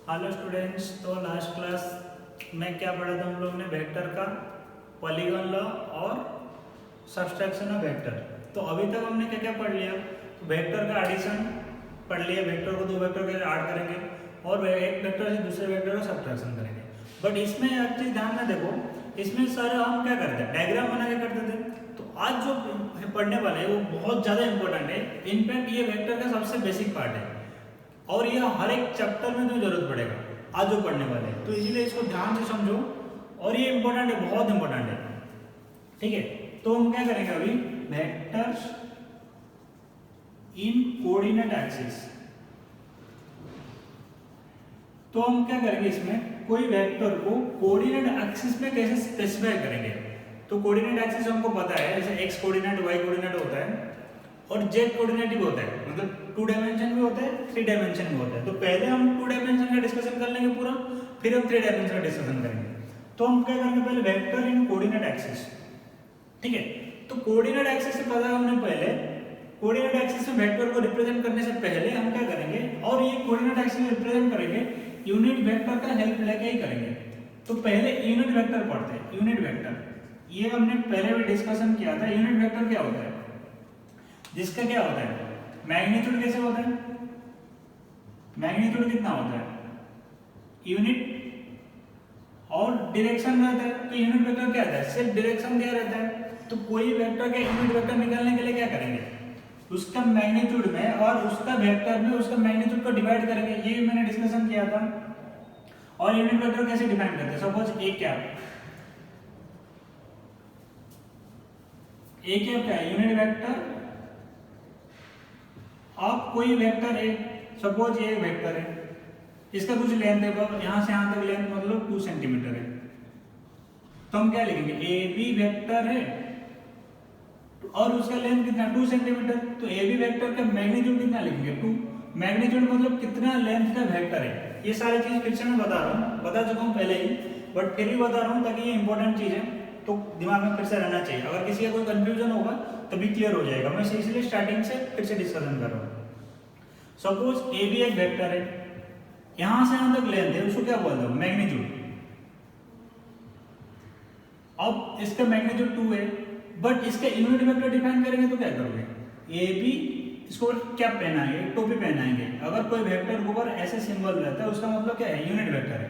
Hello students. तो last class में क्या पढ़ा था हम लोग ने? वेक्टर का पॉलीगॉन लॉ और सब्सट्रैक्शन ऑफ वेक्टर। तो अभी तक हमने क्या क्या पढ़ लिया? तो वेक्टर का एडिशन पढ़ लिया, वेक्टर को दो वेक्टर के ऐड करेंगे और एक वेक्टर से दूसरे वेक्टर का सब्सट्रैक्शन करेंगे। बट इसमें एक चीज़ ध्यान में देखो, इसमें सर हम क्या करते हैं, डायग्राम बना के करते थे। तो आज जो पढ़ने वाले हैं वो बहुत ज़्यादा इंपॉर्टेंट है। इनफैक्ट ये वेक्टर का सबसे बेसिक पार्ट है और ये हर एक चैप्टर में तो जरूरत पड़ेगा आज जो पढ़ने वाले हैं। तो इसीलिए इसको ध्यान से समझो और ये इंपॉर्टेंट है, बहुत इंपॉर्टेंट है। ठीक है, तो हम क्या करेंगे अभी? Vectors in coordinate axis. तो हम क्या करेंगे, इसमें कोई वेक्टर को कोऑर्डिनेट एक्सिस में कैसे स्पेसिफाई करेंगे। तो कोऑर्डिनेट एक्सिस हमको पता है, जैसे एक्स कोऑर्डिनेट वाई कोऑर्डिनेट होता है और जेड कोऑर्डिनेट भी होता है, मतलब 2 डायमेंशन भी होता है, 3 डायमेंशन भी होता है। तो पहले हम 2 डायमेंशन का डिस्कशन कर लेंगे पूरा, फिर हम 3 डायमेंशन का डिस्कशन करेंगे। तो हम क्या करेंगे, पहले वेक्टर इन कोऑर्डिनेट एक्सिस। ठीक है, तो कोऑर्डिनेट एक्सिस से पता हमने पहले कोऑर्डिनेट एक्सिस में वेक्टर को रिप्रेजेंट करने से पहले हम क्या करेंगे, और ये कोऑर्डिनेट एक्सिस में रिप्रेजेंट करेंगे यूनिट वेक्टर का हेल्प लेके ही करेंगे। तो पहले यूनिट वेक्टर पढ़ते हैं। यूनिट वेक्टर ये हमने पहले भी डिस्कशन किया था। यूनिट वेक्टर क्या होता है, जिसका क्या होता है मैग्नीट्यूड। कैसे होता है मैग्नीट्यूड? कितना होता है यूनिट और डायरेक्शन रहता है। तो यूनिट वेक्टर क्या रहता है, सिर्फ डायरेक्शन क्या रहता है। तो कोई वेक्टर के यूनिट वेक्टर निकालने के लिए क्या करेंगे, उसका मैग्नीट्यूड में और उसका वेक्टर में उसका मैग्नीट्यूड को डिवाइड करेंगे। ये मैंने डिस्कशन किया था। और यूनिट वेक्टर कैसे डिफाइन करते हैं, सपोज ए कैप क्या है, यूनिट वेक्टर अब कोई वेक्टर है, सपोज ये वेक्टर है, इसका कुछ लेंथ है, यहां से यहां तक लेंथ मतलब 2 सेंटीमीटर है। तो हम क्या लिखेंगे, ए बी वेक्टर है और उसका लेंथ कितना, 2 सेंटीमीटर। तो ए बी वेक्टर का मैग्नीट्यूड कितना लिखेंगे, 2। मैग्नीट्यूड मतलब कितना लेंथ का वेक्टर है। ये सारी चीज फिर से मैं बता रहा हूँ, बता चुका हूँ पहले ही, बट फिर भी बता रहा हूँ ताकि ये इंपॉर्टेंट चीज है तो दिमाग में फिर से रहना चाहिए। अगर किसी का कोई कंफ्यूजन होगा तभी क्लियर हो जाएगा। मैं इसलिए स्टार्टिंग से फिर से डिस्कशन कर रहा हूँ। सपोज ए बी एक वेक्टर है, यहां से यहां तक लेंथ है, उसको क्या बोलते हो, मैग्नीट्यूड। अब इसका मैग्नीट्यूड 2 है, बट इसका यूनिट वेक्टर डिफाइन करेंगे तो क्या करोगे, ए बी, इसको क्या पहनाएंगे, टोपी पहनाएंगे। अगर कोई वेक्टर के ऊपर ऐसे सिंबल रहता है उसका मतलब क्या है, यूनिट वेक्टर है।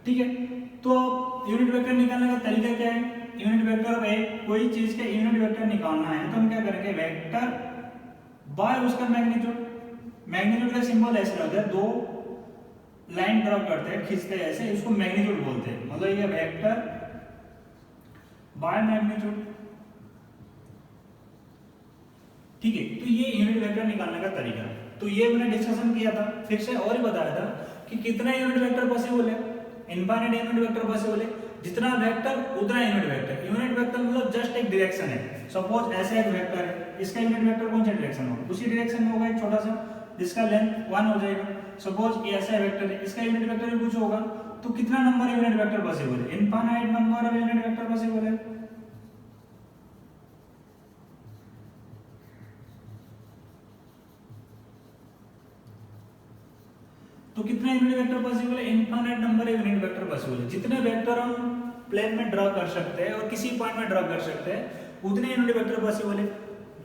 ठीक है, तो यूनिट वेक्टर निकालने का तरीका क्या है, यूनिट वेक्टर में कोई चीज का यूनिट वेक्टर निकालना है तो हम क्या करेंगे, वेक्टर बाय उसका मैग्नीट्यूड। मैग्नीट्यूड का सिंबल ऐसे रहता है, 2 लाइन ड्रॉ करते हैं, खींचते हैं ऐसे, इसको मैग्नीट्यूड बोलते हैं। मतलब ये वेक्टर बाय मैग्नीट्यूड। ठीक है, तो ये यूनिट वेक्टर निकालने का तरीका है। तो ये मैंने डिस्कशन किया था, फिर से और ही बताया था कि कितना यूनिट वेक्टर पॉसिबल है, इनफाइनाइट यूनिट वेक्टर पॉसिबल है। जितना वेक्टर उतना यूनिट वेक्टर। यूनिट वेक्टर मतलब जस्ट एक डायरेक्शन है। सपोज ऐसा एक वेक्टर है, इसका यूनिट वेक्टर कौन सा डायरेक्शन होगा, उसी डायरेक्शन में होगा, एक छोटा सा जिसका लेंथ 1 हो जाएगा। सपोज ये ऐसा वेक्टर है, इसका यूनिट वेक्टर भी कुछ होगा। तो कितना नंबर यूनिट वेक्टर पॉसिबल है, infinite number of unit vector possible है। तो कितना यूनिट वेक्टर पॉसिबल है, infinite number unit vector possible है। जितने वेक्टर हम प्लेन में ड्रॉ कर सकते हैं और किसी पॉइंट में ड्रॉ कर सकते हैं उतने यूनिट वेक्टर पॉसिबल है।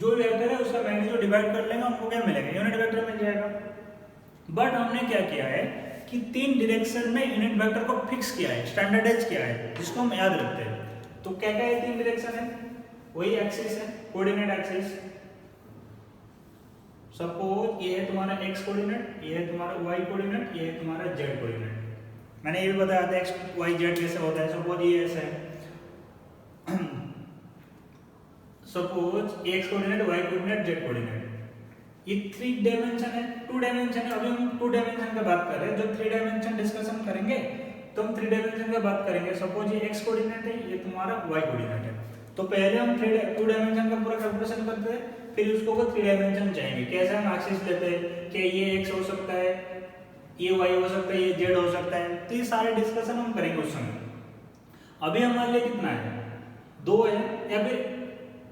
जो वेक्टर है उसका मैग्नीट्यूड डिवाइड कर लेंगे, हमको क्या मिलेगा, यूनिट वेक्टर मिल जाएगा। बट हमने क्या किया है कि 3 डायरेक्शन में यूनिट वेक्टर को फिक्स किया है, स्टैंडर्डाइज किया है, जिसको हम याद रखते हैं। तो क्या क्या है, 3 डायरेक्शन है, वही एक्सिस है, कोऑर्डिनेट एक्सिस। सपोज ये है तुम्हारा x कोऑर्डिनेट, ये है तुम्हारा y कोऑर्डिनेट, ये है तुम्हारा z कोऑर्डिनेट। मैंने ये भी बताया था x y z कैसे होता है। सपोज ये ऐसा है, suppose x coordinate, y coordinate, z coordinate. ये 3 डायमेंशन है, 2 डायमेंशन है। अभी हम 2 डायमेंशन की बात कर रहे हैं। जब 3 डायमेंशन डिस्कशन करेंगे तो हम 3 डायमेंशन की बात करेंगे। सपोज ये x कोऑर्डिनेट है, ये तुम्हारा y कोऑर्डिनेट है। तो पहले हम 2 डायमेंशन का पूरा कैलकुलेशन करते हैं, फिर उसको 3 डायमेंशन चाहिए। कैसे हम एक्सिस लेते हैं कि ये x हो सकता है, ये y हो सकता है, ये z हो सकता है। तो ये सारे डिस्कशन हम करेंगे उस समय। अभी हमारे लिए कितना है, 2 है या फिर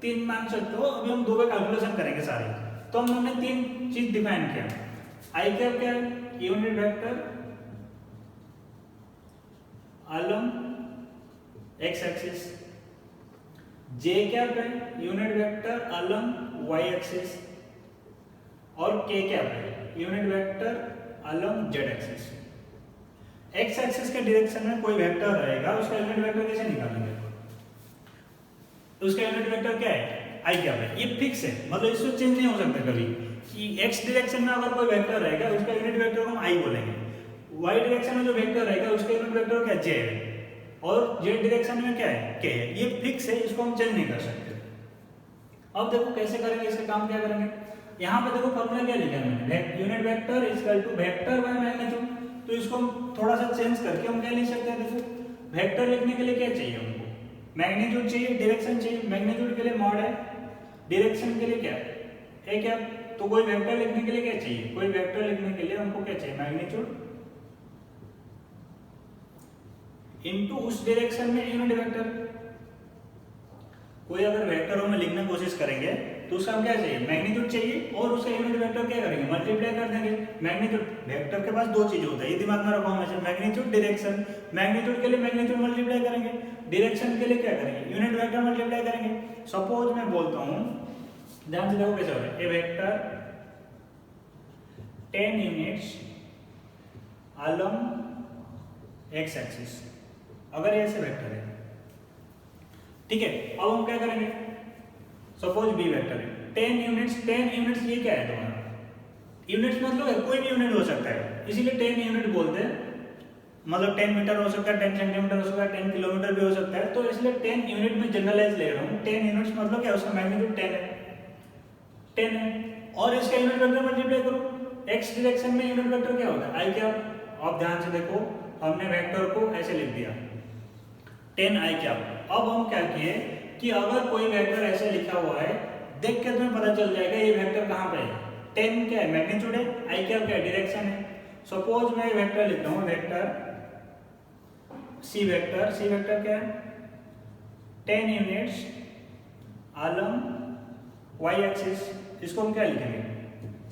3 मान सकते हो। अभी हम 2 का कैलकुलेशन करेंगे सारे। तो हमने 3 चीज डिफाइन किया। आई कैप क्या है, unit vector along x axis, j cap है unit vector along y axis, और के कैप है unit vector along z axis. X axis के डायरेक्शन में कोई वेक्टर रहेगा, उसका यूनिट वेक्टर कैसे निकालेंगे? उसका यूनिट वेक्टर क्या है? आई कैप है। ये फिक्स है, मतलब इसको चेंज नहीं हो सकता कभी कि एक्स डायरेक्शन में अगर कोई वेक्टर रहेगा उसका यूनिट वेक्टर को हम आई बोलेंगे, वाई डायरेक्शन में जो वेक्टर रहेगा उसका यूनिट वेक्टर क्या जे है, और जेड डायरेक्शन में क्या है? के है। ये फिक्स है, इसको हम चेंज नहीं कर सकते। अब देखो कैसे करेंगे, इसका काम क्या करेंगे। यहाँ पे देखो फॉर्मूला क्या लिखा है मैंने, unit vector equal to vector by magnitude. तो इसको हम थोड़ा सा चेंज करके हम क्या लिख सकते हैं, देखो वेक्टर लिखने के लिए क्या चाहिए हमको? मैग्नीट्यूड चाहिए, डायरेक्शन चाहिए। मैग्नीट्यूड के लिए मॉड है, डायरेक्शन के लिए क्या है क्या? तो कोई वेक्टर लिखने के लिए क्या चाहिए? कोई वेक्टर लिखने के लिए हमको क्या चाहिए? मैग्नीट्यूड इनटू उस डायरेक्शन में यूनिट वेक्टर। कोई अगर वेक्टरों में लिखने की कोशिश करेंगे तो उसका हम क्या चाहिए? मैग्नीट्यूड चाहिए, और उसका यूनिट वेक्टर क्या करेंगे? मल्टीप्लाई कर देंगे। मैग्नीट्यूड वेक्टर के पास दो चीजें होता है, ये दिमाग में रखो हमेशा, मैग्नीट्यूड डायरेक्शन। मैग्नीट्यूड के लिए मैग्नीट्यूड मल्टीप्लाई करेंगे, डायरेक्शन के लिए क्या करेंगे? यूनिट वेक्टर मल्टीप्लाई करेंगे। सपोज मैं बोलता हूं, ध्यान से देखो कैसे हो रहा है। A vector 10 units along X axis, अगर ऐसे वेक्टर है, ठीक है। अब हम क्या करेंगे, सपोज बी वेक्टर है 10 यूनिट्स। 10 यूनिट्स ये क्या है तुम्हारा? यूनिट्स मतलब कोई भी यूनिट हो सकता है, इसीलिए 10 यूनिट बोलते हैं। मतलब 10 मीटर हो सकता है, 10 सेंटीमीटर हो सकता है, 10 किलोमीटर भी हो सकता है। तो इसलिए 10 यूनिट में जनरलाइज ले रहा हूँ। 10 यूनिट्स मतलब क्या, उसका मैग्नीट्यूड 10 है, 10 है। और इसका यूनिट वेक्टर मल्टीप्लाई करो, एक्स डायरेक्शन में यूनिट वेक्टर क्या होता है? आई कैप। अब ध्यान से देखो, हमने वेक्टर को ऐसे लिख दिया 10 आई कैप। अब हम क्या किए कि अगर कोई वेक्टर ऐसे लिखा हुआ है, देख के तुम्हें पता चल जाएगा ये वेक्टर कहाँ पे है। 10 क्या है? मैग्नीट्यूड है। आई कैप क्या है? डायरेक्शन है। सपोज मैं वेक्टर लिखता हूँ, vector C vector. C vector क्या है? 10 यूनिट्स अलोंग वाई एक्सिस। इसको हम क्या लिखेंगे?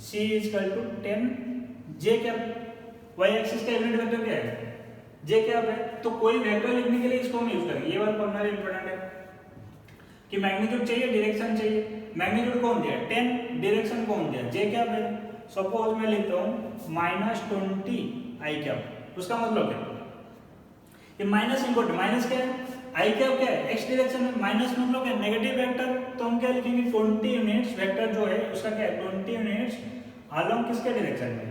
C is equal to 10 J cap. Y axis का यूनिट वेक्टर क्या है? जे कैप है। तो कोई वेक्टर लिखने के लिए इसको हम यूज करेंगे। ये वाला फॉर्मूला इंपॉर्टेंट है कि मैग्नीट्यूड चाहिए, डायरेक्शन चाहिए। मैग्नीट्यूड कौन दिया? 10, डायरेक्शन कौन दिया? जे कैप है। सपोज मैं लिखता हूँ -20 आई कैप। उसका मतलब क्या? ये माइनस इंपॉर्टेंट, माइनस क्या है? आई कैप क्या है? एक्स डायरेक्शन में। माइनस मतलब क्या? Negative vector. तो हम क्या लिखेंगे? 20 यूनिट्स वेक्टर जो है उसका क्या है? 20 यूनिट्स अलोंग किसके डायरेक्शन में?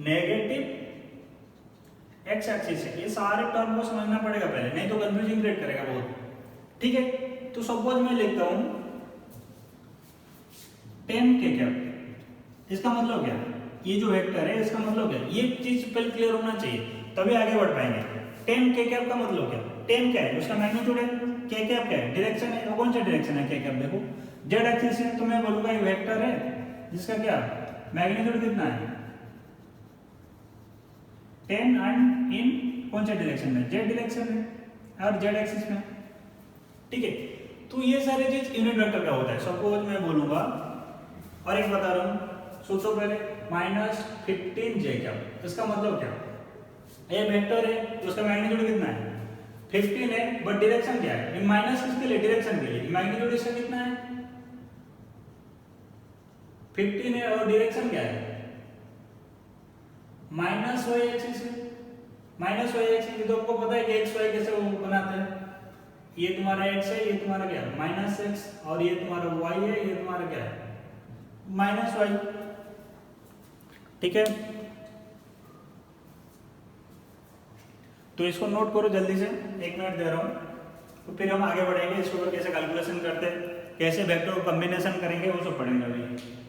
नेगेटिव एक्स एक्सिस है। ये सारे टर्म को समझना पड़ेगा पहले, नहीं तो कंफ्यूजिंग क्रिएट करेगा बहुत, ठीक है। तो सपोज मैं लिखता हूं 10 के कैप। इसका मतलब क्या? ये जो वेक्टर है इसका मतलब क्या? ये चीज पहले क्लियर होना चाहिए, तभी आगे बढ़ पाएंगे। 10 के कैप का मतलब क्या? 10 क्या है? उसका मैग्नीट्यूड है। के कैप क्या है? डायरेक्शन है। वो कौन सा डायरेक्शन है? के कैप देखो जेड एक्सिस है। तो मैं बोलूंगा एक वेक्टर है जिसका क्या मैग्नीट्यूड कितना है? 10 एंड इन कौन सा डायरेक्शन में? जेड डायरेक्शन में और जेड एक्सिस में, ठीक है। तो ये सारे चीज यूनिट वेक्टर का होता है। सपोज मैं बोलूंगा, और एक बता रहा हूं, सोचो पहले -15 जे कैप। इसका मतलब क्या? ये वेक्टर है तो उसका मैग्नीट्यूड कितना है? 15 है, बट डायरेक्शन क्या है? ये माइनस किसके लिए? डायरेक्शन के लिए। मैग्नीट्यूड इसका कितना है? 15 है, और डायरेक्शन क्या है? माइनस वाई एक्सिस है। माइनस वाई एक्सिस तो आपको पता है कि एक्स वाई कैसे वो बनाते हैं। ये तुम्हारा एक्स है, ये तुम्हारा क्या है? माइनस एक्स, और ये तुम्हारा वाई है, ये तुम्हारा क्या है? माइनस वाई, ठीक है। तो इसको नोट करो जल्दी से, 1 मिनट दे रहा हूं। तो फिर हम आगे बढ़ेंगे, इसके ऊपर कैसे कैलकुलेशन करते हैं, कैसे वेक्टर को कॉम्बिनेशन करेंगे, वो सब पढ़ेंगे अभी।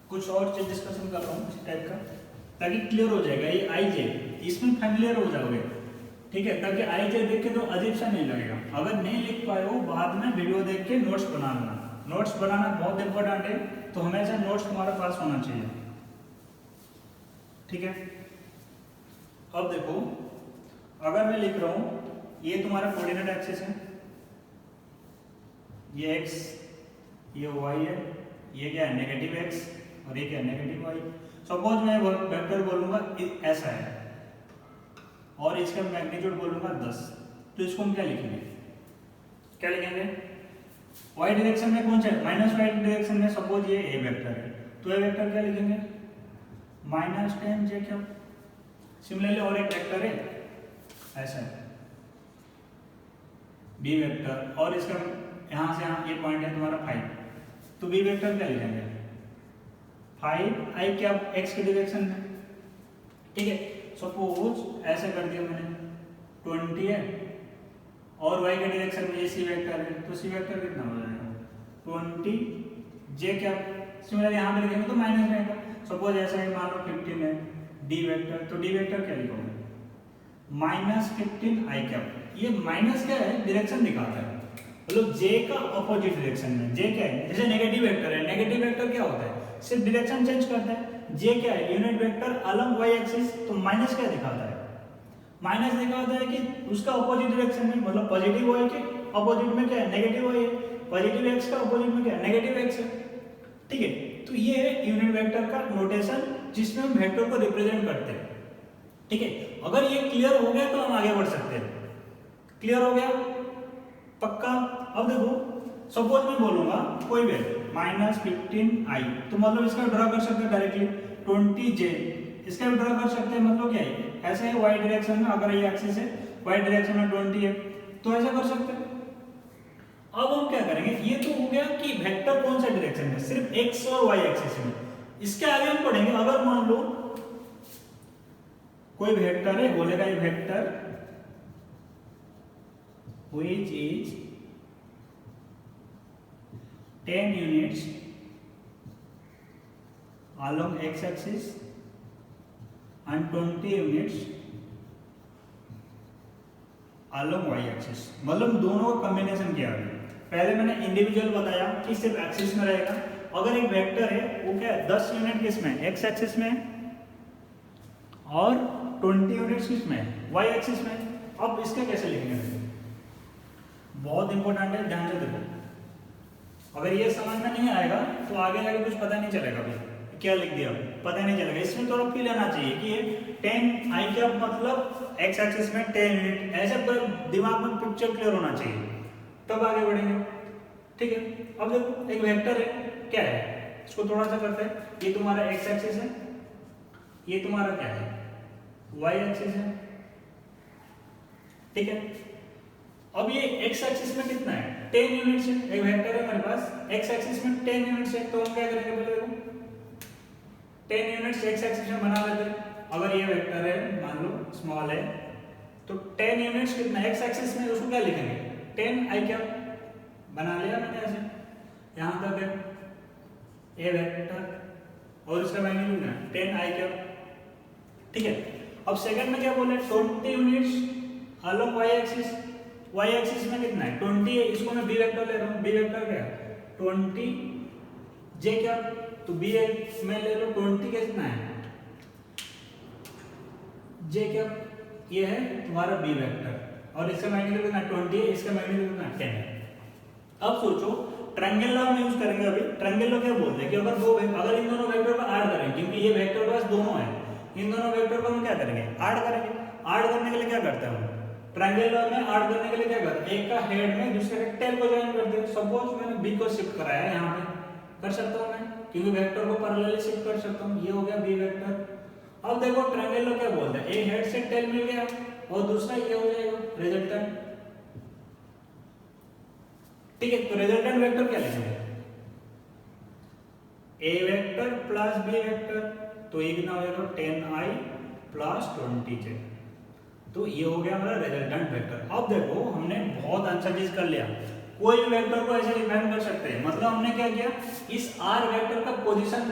कुछ और चीज डिस्कशन कर रहा हूँ इस टाइप का, ताकि क्लियर हो जाएगा। ये आई जे इसमें फैमिलियर हो जाओगे, ठीक है, ताकि आई जे देख के तो अजीब सा नहीं लगेगा। अगर नहीं लिख पाए हो बाद में वीडियो देख के नोट्स बना लेना। नोट्स बनाना बहुत इंपॉर्टेंट है, तो हमेशा नोट्स तुम्हारे पास होना चाहिए, ठीक है। अब देखो, अगर मैं लिख रहा हूं ये तुम्हारा कोऑर्डिनेट एक्सिस है, ये x, ये y है, ये क्या है नेगेटिव x और ये क्या है नेगेटिव y। सपोज मैं वेक्टर बोलूंगा ऐसा है और इसका मैग्नीट्यूड बोलूंगा 10, तो इसको हम क्या लिखेंगे, क्या लिखेंगे, y डायरेक्शन में कौन सा है, -y डायरेक्शन में सपोज ये a वेक्टर है, तो a वेक्टर क्या लिखेंगे -10 j क्या। सिमिलरली और एक वेक्टर है ऐसा है b वेक्टर, और इसका यहां से यहां ये पॉइंट है तुम्हारा 5, तो b वेक्टर क्या लिखेंगे 5 i क्या x के डायरेक्शन में, ठीक है। सपोज ऐसा कर दिया मैंने 20 है और y के डायरेक्शन में ये c वेक्टर है, तो c वेक्टर कितना हो जाएगा 20 j क्या। सिमिलर यहां पे लिखेंगे तो माइनस रहेगा। सपोज ऐसा है, मान लो 15 है d वेक्टर, तो d वेक्टर क्या लिखोगे -15 i क्या। ये माइनस क्या है, डायरेक्शन दिखाता है, मतलब j का अपोजिट डायरेक्शन में। j क्या है, जैसे नेगेटिव वेक्टर है, नेगेटिव वेक्टर क्या होता है सिर्फ डायरेक्शन चेंज करता है। j क्या है unit vector along y axis, तो माइनस क्या दिखाता है, माइनस दिखाता है कि उसका अपोजिट डायरेक्शन में, मतलब पॉजिटिव y के अपोजिट में क्या है नेगेटिव y है, पॉजिटिव x का अपोजिट में क्या है नेगेटिव x है, ठीक है। तो ये है यूनिट वेक्टर का नोटेशन जिसमें हम वेक्टर को रिप्रेजेंट करते हैं, ठीक है। अगर ये क्लियर हो गया तो हम आगे बढ़ सकते हैं। क्लियर हो गया पक्का। अब देखो, सपोज मैं बोलूंगा कोई भी -15i, तो मतलब इसका ड्रा कर सकते हैं डायरेक्टली 20j, इसका भी ड्रा कर सकते हैं, मतलब क्या है ऐसे है y डायरेक्शन में, अगर ये एक्सिस है y डायरेक्शन में 20 है तो ऐसा कर सकते हैं। अब हम क्या करेंगे, ये तो हो गया कि वेक्टर कौन सा डायरेक्शन में, सिर्फ x और y एक्सिस में। इसके आगे हम पढ़ेंगे, अगर मान लो कोई वेक्टर है, बोलेगा ये vector which is 10 units along x axis and 20 units along y axis, मतलब दोनों का कॉम्बिनेशन किया है। पहले मैंने इंडिविजुअल बताया कि सिर्फ एक्सिस में रहेगा। अगर एक वेक्टर है वो क्या है 10 यूनिट किस में x एक्सिस में और 20 यूनिट्स किस में y एक्सिस में। अब इसका कैसे लिखेंगे, बहुत इंपॉर्टेंट है, ध्यान से देखो। अगर ये समझ में नहीं आएगा तो आगे जाके कुछ पता नहीं चलेगा, भाई क्या लिख दिया पता नहीं चलेगा। इसमें थोड़ा फील आना चाहिए कि ये 10 i क्या मतलब x एक्सिस में 10 यूनिट, ऐसे पूरे दिमाग में पिक्चर क्लियर होना चाहिए, तब आगे बढ़ेंगे, ठीक है। अब देखो एक वेक्टर है, क्या है, इसको थोड़ा सा करते हैं। ये तुम्हारा x एक्सिस है, ये तुम्हारा क्या है y एक्सिस है, ठीक है। अब ये x एक्सिस में कितना है 10 यूनिट्स है, एक वेक्टर है मेरे पास x एक्सिस में 10 यूनिट्स है, तो हम क्या करेंगे पहले देखो 10 यूनिट्स x एक्सिस में बना लेते हैं। अगर ये वेक्टर है मान लो स्मॉल है, तो 10 यूनिट्स कितना x एक्सिस में, उसको क्या लिखेंगे 10 i क्या बना लिया मैंने ऐसे, यहां तक है ये वेक्टर और इसका वैल्यू क्या है 10 i क्या, ठीक है। अब सेकंड में क्या बोले 20 units along y axis, y axis में कितना है 20 है, इसको मैं b वेक्टर ले रहा हूं, b वेक्टर क्या है 20 j क्या, तो b में ले लो 20 कितना है j क्या, ये है तुम्हारा b वेक्टर और इसका मैग्नीट्यूड कितना 20 है, इसका मैग्नीट्यूड कितना 10 है। अब सोचो ट्रायंगल लॉ में यूज करेंगे। अभी ट्रायंगल लॉ क्या बोलते हैं कि अगर इन दोनों वेक्टर को ऐड करें, क्योंकि ये वेक्टर पास दोनों है, इन दोनों वेक्टर को हम क्या करेंगे ऐड करेंगे। ऐड करने के लिए क्या करते हैं हम ट्रायंगल लॉ में ऐड करने के लिए क्या करते हैं, एक का हेड में दूसरे का टेल को ज्वाइन करते हैं। सपोज मैंने b को शिफ्ट कराया है, यहाँ पे कर सकता हूँ मैं, क्योंकि वेक्टर को पैरेलली शिफ्ट कर सकता हूँ, ये हो गया b वेक्टर। अब देखो ट्रायंगल लॉ क्या बोलता है, एक हेड से टेल मिल गया और दूसरा ये हो जाएगा रिजल्टेंट, ठीक है। तो रिजल्टेंट वेक्टर क्या लिखेंगे a vector plus b vector, तो ये कितना हो जाएगा 10i प्लस 20j, तो ये हो गया हमारा रिजल्टेंट वेक्टर। अब देखो हमने बहुत अच्छा चीज कर लिया, कोई भी वेक्टर को ऐसे डिफाइन कर सकते हैं। मतलब हमने क्या किया, इस r वेक्टर का पोजीशन,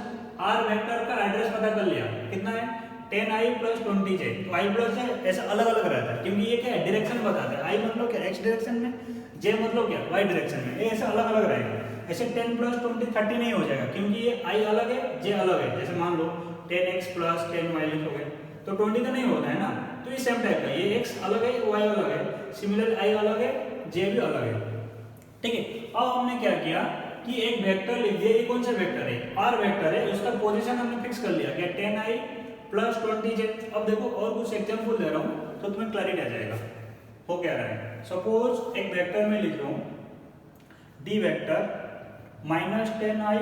r वेक्टर का एड्रेस पता कर लिया, कितना है 10i + 20j। तो i + j ऐसा अलग अलग रहता है क्योंकि ये क्या है, डायरेक्शन बताता है। i मतलब क्या, x डायरेक्शन में, j मतलब क्या, y डायरेक्शन में। ये ऐसा अलग अलग रहेगा। ऐसे 10 + 20 30 नहीं हो जाएगा क्योंकि ये i अलग है, j अलग है। जैसे मान लो 10x + 10y लिखोगे तो 20 तो नहीं होता है ना। तो ये सेम टाइप का, ये x अलग है, y अलग है, सिमिलर i अलग है, j भी अलग है। ठीक है। अब हमने क्या किया कि एक वेक्टर लिख दिया। ये कौन सा वेक्टर है, r वेक्टर है, उसका पोजीशन हमने फिक्स कर लिया कि 10i + 20j। अब देखो और कुछ एग्जांपल दे रहा हूं तो तुम्हें क्लैरिटी आ जाएगा हो क्या रहा है। सपोज एक वेक्टर में लिख रहा हूं d वेक्टर -10i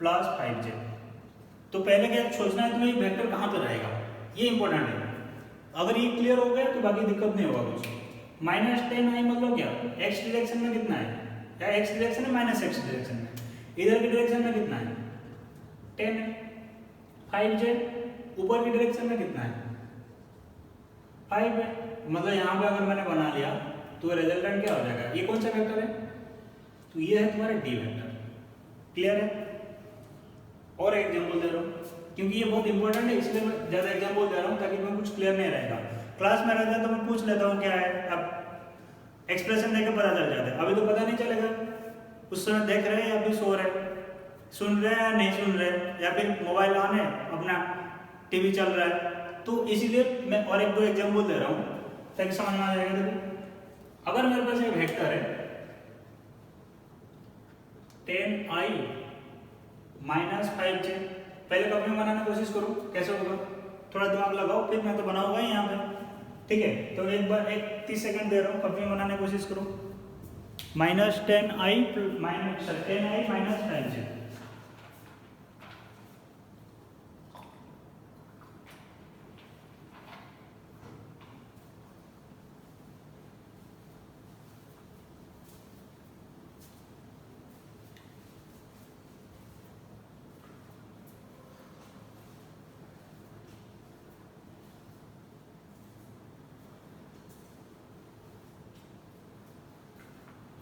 + 5j। तो पहले क्या सोचना है तुम्हें, वेक्टर कहां पे रहेगा, ये इंपॉर्टेंट है। अगर ये क्लियर हो गया तो बाकी दिक्कत नहीं होगा कुछ। -10i मतलब क्या, x डायरेक्शन में कितना है, या x डायरेक्शन में माइनस x डायरेक्शन में, इधर की डायरेक्शन में कितना है 10 है। 5j ऊपर की डायरेक्शन में कितना है 5 है। मतलब यहाँ पे अगर मैंने बना लिया तो रिजल्टेंट क्या हो जाएगा, ये कौन सा वेक्टर है, तो ये है तुम्हारा d वेक्टर। क्लियर है। और एक एग्जांपल दे रहा हूँ क्योंकि ये बहुत इंपॉर्टेंट है, इसलिए मैं ज़्यादा एग्जांपल दे रहा हूँ ताकि तुम्हें कुछ क्लियर नहीं रहेगा। क्लास में रहता है तो मैं पूछ लेता हूँ क्या है, अब एक्सप्रेशन देकर पता चल जाता है। अभी तो पता नहीं चलेगा, उस समय देख रहे हैं या फिर सो रहे, सुन रहे हैं या नहीं सुन रहे, या फिर मोबाइल ऑन है अपना टीवी चल रहा है। तो इसीलिए मैं और एक दो एग्जाम्पल दे रहा हूँ ताकि समझ में आ जाएगा। देखो अगर मेरे पास एक वेक्टर है 10i - 5j, पहले कॉपी में बनाने की कोशिश करो, कैसे होगा थोड़ा दिमाग लगाओ, फिर मैं तो बनाऊंगा ही यहाँ पे। ठीक है, तो एक बार 30 सेकंड दे रहा हूँ, कॉपी में बनाने की कोशिश करो। -10i - 5j।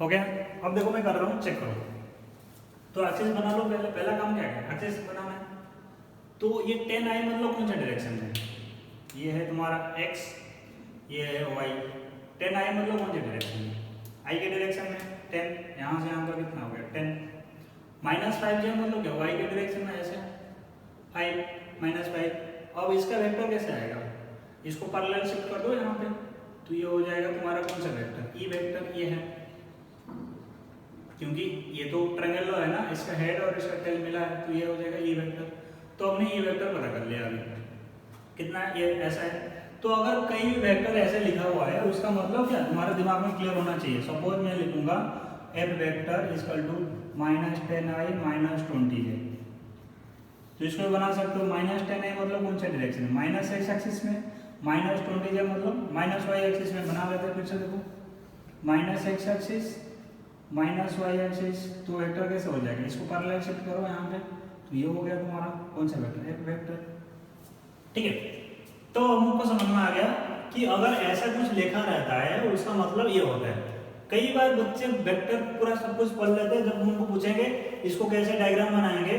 हो गया। अब देखो मैं कर रहा हूँ, चेक करो। तो एक्सिस बना लो, पहला काम क्या है, एक्सिस बनाना है। तो ये 10i मतलब कौन सा डायरेक्शन है, ये है तुम्हारा x, ये है y। 10i मतलब कौन सा डायरेक्शन है, i के डायरेक्शन में 10, यहाँ से यहाँ पर कितना हो गया 10। -5j मतलब क्या, y के डायरेक्शन में ऐसे 5 -5। अब इसका वेक्टर कैसे आएगा, इसको पैरेलल शिफ्ट कर दो यहाँ पे, तो ये हो जाएगा तुम्हारा कौन सा वेक्टर, ई वेक्टर। ये है क्योंकि ये तो ट्रायंगल है ना, इसका हेड और इसका टेल मिला है, तो ये हो जाएगा ई वेक्टर। तो हमने ई वेक्टर पता कर लिया अभी कितना है, ये ऐसा है। तो अगर कहीं भी वेक्टर ऐसे लिखा हुआ है उसका मतलब क्या, तुम्हारे दिमाग में क्लियर होना चाहिए। सपोज मैं लिखूंगा एफ वेक्टर = -10i - 20j। तो इसको बना सकते हो, -10i मतलब कौन सा डायरेक्शन है, -x एक्सिस में, -20j मतलब -y एक्सिस में। बना लेते हैं फिर से, देखो -x एक्सिस -y एक्सिस, तो वेक्टर कैसे हो जाएगा, इसको पैरेलल शिफ्ट करो यहाँ पे, तो ये हो गया तुम्हारा कौन सा वेक्टर, एक वेक्टर। ठीक है, तो हमको समझ में आ गया कि अगर ऐसा कुछ लिखा रहता है उसका मतलब ये होता है। कई बार बच्चे वेक्टर पूरा सब कुछ पढ़ लेते हैं, जब उनको पूछेंगे इसको कैसे डायग्राम बनाएंगे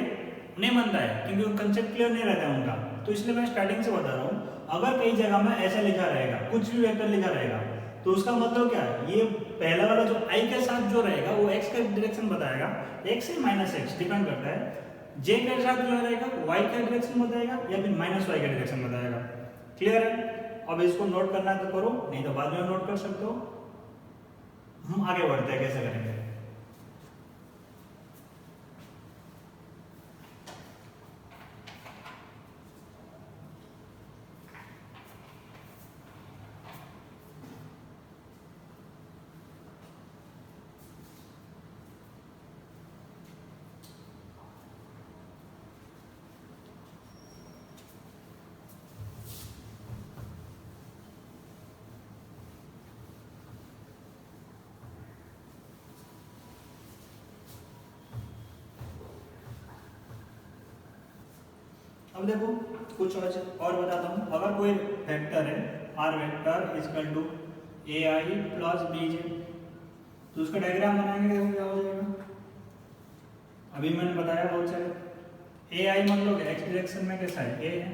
नहीं बनता है क्योंकि कंसेप्ट क्लियर नहीं रहता है उनका। तो इसलिए मैं स्टार्टिंग से बता रहा हूँ, अगर कई जगह में ऐसा लिखा रहेगा, कुछ भी वेक्टर लिखा रहेगा, तो उसका मतलब क्या है, ये पहला वाला जो i के साथ जो रहेगा वो x का डायरेक्शन बताएगा, x से -x डिपेंड करता है। j के साथ जो रहेगा y का डायरेक्शन बताएगा या फिर -y का डायरेक्शन बताएगा। क्लियर है। अब इसको नोट करना है तो करो, नहीं तो बाद में नोट कर सकते हो। हम आगे बढ़ते हैं, कैसे करेंगे। अब देखो कुछ और बताता हूँ। अगर कोई वेक्टर है r वेक्टर = ai + bj, तो उसका डायग्राम बनाएंगे, देखो क्या हो जाएगा। अभी मैंने बताया बहुत सारे, ए आई मतलब एक्स डायरेक्शन में कैसा है, ए है,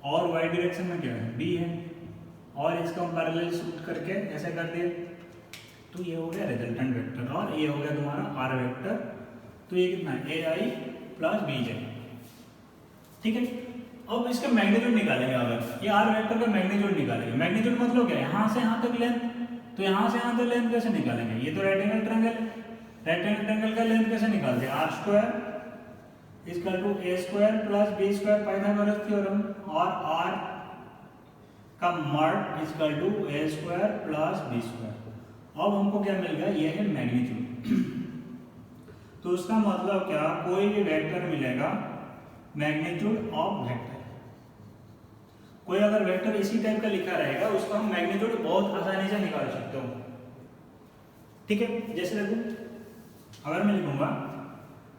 और वाई डायरेक्शन में क्या है, बी है, और इसको हम पैरेलल शूट करके ऐसे कर दिए, तो ये हो गया रिजल्टेंट वेक्टर, और ये हो गया तुम्हारा आर वेक्टर। तो ये कितना है, ए आई प्लस बी जे, ठीक है। अब इसका मैग्नीट्यूड निकालेंगे, अगर ये आर वेक्टर का मैग्नीट्यूड निकालेंगे, मैग्नीट्यूड मतलब क्या है, यहाँ से यहाँ तक लेंथ, तो यहाँ से यहाँ तक लेंथ कैसे निकालेंगे, ये तो right angle triangle, right angle triangle का लेंथ कैसे निकालते हैं, r square equal to a square plus B square, Pythagoras theorem, और आर का mod equal to a square plus B square. अब हमको क्या मिल गया, ये है मैग्नीट्यूड। तो उसका मतलब क्या, कोई भी वेक्टर मिलेगा मैग्नीट्यूड ऑफ वेक्टर, कोई अगर वेक्टर इसी टाइप का लिखा रहेगा उसका हम मैग्नीट्यूड बहुत आसानी से निकाल सकते हो, ठीक है। जैसे देखो, अगर मैं लिखूंगा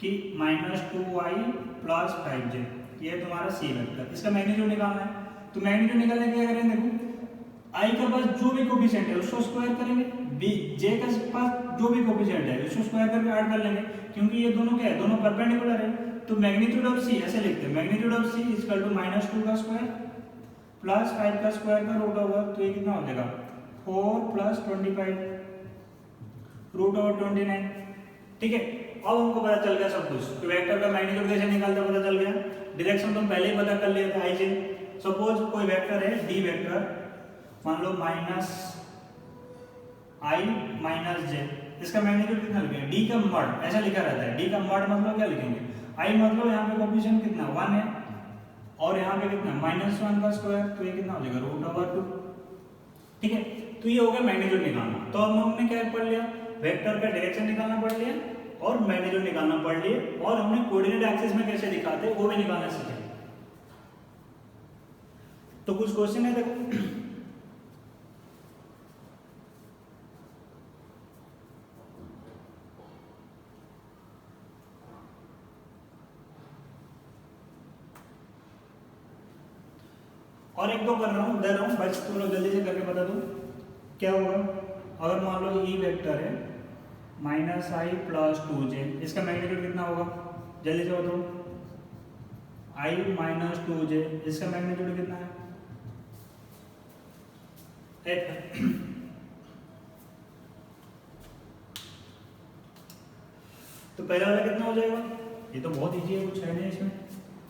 कि -2y प्लस 5j, ये तुम्हारा सी वेक्टर, इसका मैग्नीट्यूड निकालना है, तो मैग्नीट्यूड निकालने के क्या करेंगे, देखो आई के पास जो भी कोफिशिएंट है उसको स्क्वायर करेंगे, बी जे के पास जो भी कोफिशिएंट है उसको स्क्वायर करके ऐड कर लेंगे, क्योंकि ये दोनों क्या है, दोनों परपेंडिकुलर है। तो मैग्नीट्यूड ऑफ सी ऐसे लिखते हैं, magnitude of C equal to -2 का स्क्वायर प्लस 5 का स्क्वायर का रूट ओवर, तो ये कितना हो जाएगा 4 प्लस 25 रूट ओवर 29, ठीक है। अब हमको पता चल गया सब कुछ, तो वेक्टर का मैग्नीट्यूड कैसे निकालते पता चल गया, डायरेक्शन तुम पहले ही पता कर लिए थे, आई जे। सपोज कोई वेक्टर है डी वेक्टर, मान लो -i - j, इसका मैग्नीट्यूड कितना लिखेंगे, डी का मॉड ऐसा लिखा रहता है, डी का मॉड मतलब क्या लिखेंगे, i मतलब यहाँ पे कोफिशिएंट कितना 1 है, और यहाँ पे कितना -1 का स्क्वायर, तो ये कितना हो जाएगा √2, ठीक है। तो ये हो गया मैग्नीट्यूड निकालना। तो अब हमने क्या पढ़ लिया, वेक्टर का डायरेक्शन निकालना पढ़ लिया, और मैग्नीट्यूड निकालना पढ़ लिए, और हमने कोऑर्डिनेट एक्सिस में कैसे दिखाते हैं वो भी निकालना सीखे। तो कुछ क्वेश्चन है देखो, और एक दो कर रहा हूँ, दे रहा हूँ, बस तुम लोग जल्दी से करके बता दो क्या होगा। अगर मान लो ई वेक्टर है -i प्लस 2j, इसका मैग्नीट्यूड कितना होगा, जल्दी से बताओ, i - 2j, इसका मैग्नीट्यूड कितना है, 8। तो पहला वाला कितना हो जाएगा, ये तो बहुत इजी है, कुछ है नहीं इसमें।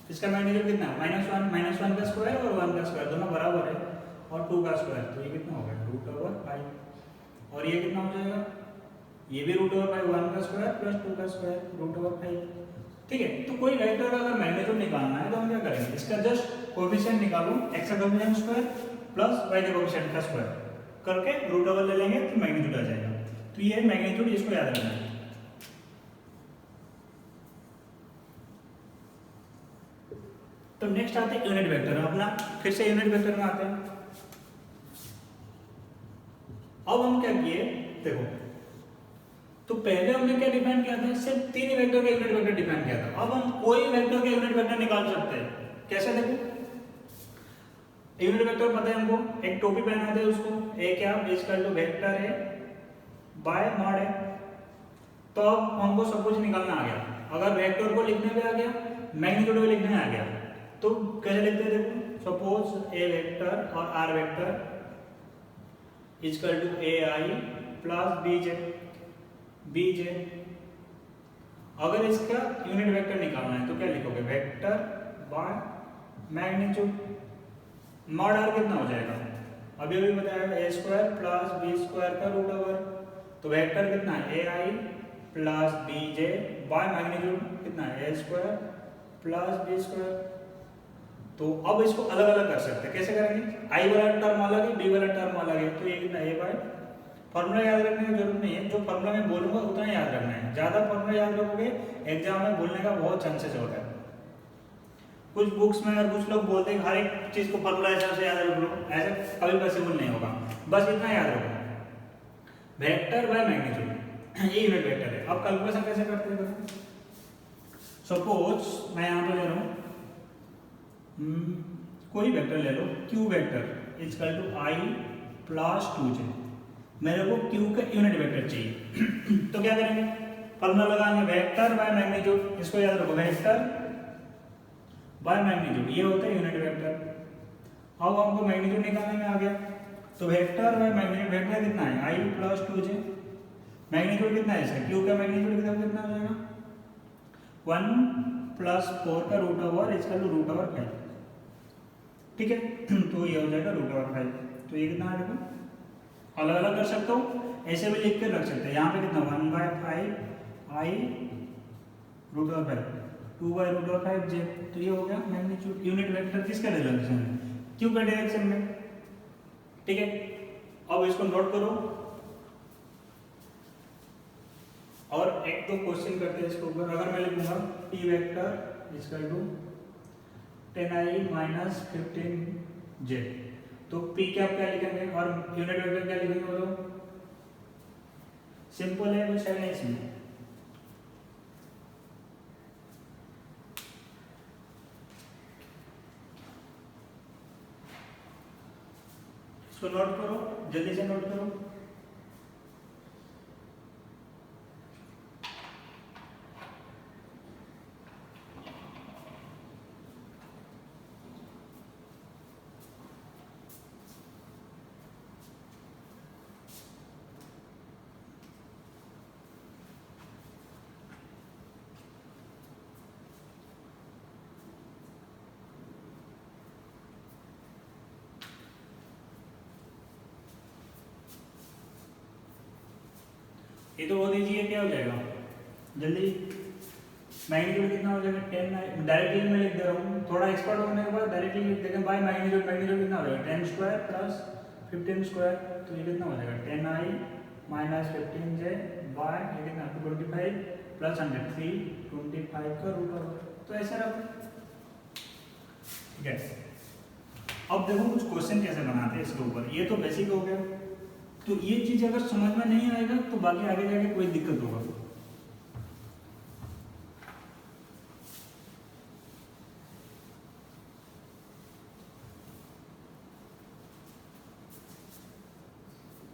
इसका मैग्नीट्यूड कितना है, -1 का स्क्वायर और 1 का स्क्वायर दोनों बराबर है, और 2 का स्क्वायर, तो ये कितना होगा √5, और ये कितना हो जाएगा, ये भी √5, 1 का स्क्वायर प्लस 2 का स्क्वायर √5, ठीक है। तो कोई वेक्टर का अगर मैग्नीट्यूड निकालना है तो हम क्या करेंगे, इसका जस्ट कोएफिशिएंट निकालो, x का कोएफिशिएंट स्क्वायर प्लस y का कोएफिशिएंट का स्क्वायर करके √, ले लेंगे तो मैग्नीट्यूड आ जाएगा। तो ये है मैग्नीट्यूड, इसको याद रखना है। तो नेक्स्ट आते हैं यूनिट वेक्टर, अपना फिर से यूनिट वेक्टर में आते हैं। अब हम क्या किए देखो, तो पहले हमने क्या डिफाइन किया था, सिर्फ 3 वेक्टर का यूनिट वेक्टर डिफाइन किया था। अब हम कोई वेक्टर का यूनिट वेक्टर निकाल सकते हैं, कैसे देखो, यूनिट वेक्टर पता है हमको, एक टोपी पहनाते हैं उसको, ए क्या इक्वल टू वेक्टर है बाय मॉड है। तो अब हमको सब कुछ निकालना आ गया, अगर वेक्टर को लिखने पे आ गया, मैग्नीट्यूड को लिखने आ गया, तो कैसे लिखते हैं देखो, सपोज ए वेक्टर और R vector equal to A I plus B J. अगर इसका यूनिट वेक्टर निकालना है तो क्या लिखोगे, vector by magnitude, mod R कितना हो जाएगा, अभी अभी बताया A square plus B square का √, तो वेक्टर कितना है A I plus B J by magnitude कितना है A square plus B square. तो अब इसको अलग अलग कर सकते हैं, कैसे करेंगे, आई वाला टर्म अलग है, बी वाला टर्म अलग है, तो ये कितना ए बाय, फॉर्मूला याद रखने की जरूरत नहीं है, जो फॉर्मूला मैं बोलूंगा उतना याद रखना है, ज्यादा फॉर्मूला याद रखोगे एग्जाम में भूलने का बहुत चांसेस होता है। कुछ बुक्स में और कुछ लोग बोलते हैं हर एक चीज को फॉर्मूला हिसाब से याद रख लो, ऐसा कभी पॉसिबल नहीं होगा, बस इतना याद रखो, वेक्टर बाय मैग्नीट्यूड ये यूनिट वेक्टर है। अब कैलकुलेशन कैसे करते हैं, सपोज मैं यहाँ पे ले रहा हूँ कोई वेक्टर ले लो, Q vector equal to i plus 2j, मेरे को क्यू का यूनिट वेक्टर चाहिए तो क्या करेंगे, फॉर्मूला लगाएंगे वेक्टर बाय मैग्नीट्यूड, इसको याद रखो वेक्टर बाय मैग्नीट्यूड, ये होता है यूनिट वेक्टर। अब हमको मैग्नीट्यूड निकालने में आ गया, तो वेक्टर बाय मैग्नीट्यूड, वेक्टर कितना है आई प्लस 2j, मैग्नीट्यूड कितना है इसका, क्यू का मैग्नीट्यूड कितना हो जाएगा 1 प्लस 4 का रूट ओवर इसका रूट ओवर 5, ठीक है तो ये हो जाएगा रूट ओवर 5। तो ये कितना है देखो, अलग अलग कर सकते हो, ऐसे भी लिख कर रख सकते हैं। यहाँ पे कितना 1/5 आई रूट ओवर 5, 2/√5j, तो ये हो गया मैग्नीट्यूड। यूनिट वेक्टर किसका डायरेक्शन में, क्यू का डायरेक्शन में, ठीक है। अब इसको नोट करो और एक दो क्वेश्चन करते हैं इसके ऊपर। अगर मैं लिखूंगा p vector equal to 10i minus 15j, तो p क्या लिखेंगे और यूनिट वेक्टर क्या लिखेंगे बोलो, सिंपल है, कुछ है नहीं इसमें। इसको नोट करो, जल्दी से नोट करो। ये तो वो दीजिए, क्या हो जाएगा जल्दी, मैग्नीट्यूड कितना हो जाएगा 10, डायरेक्टली मैं लिख दे रहा हूँ, थोड़ा एक्सपर्ट होने के बाद डायरेक्टली लिख देंगे बाय मैग्नीट्यूड, मैग्नीट्यूड कितना हो जाएगा 10 स्क्वायर प्लस 15 स्क्वायर, तो ये कितना हो जाएगा 10i माइनस 15j बाय ये कितना 25 प्लस 100 325 का रूट ओवर, तो ऐसे रखो, ठीक है। अब देखो कुछ क्वेश्चन कैसे बनाते हैं इसके ऊपर, ये तो बेसिक हो गया। तो ये चीज अगर समझ में नहीं आएगा तो बाकी आगे जाके कोई दिक्कत होगा।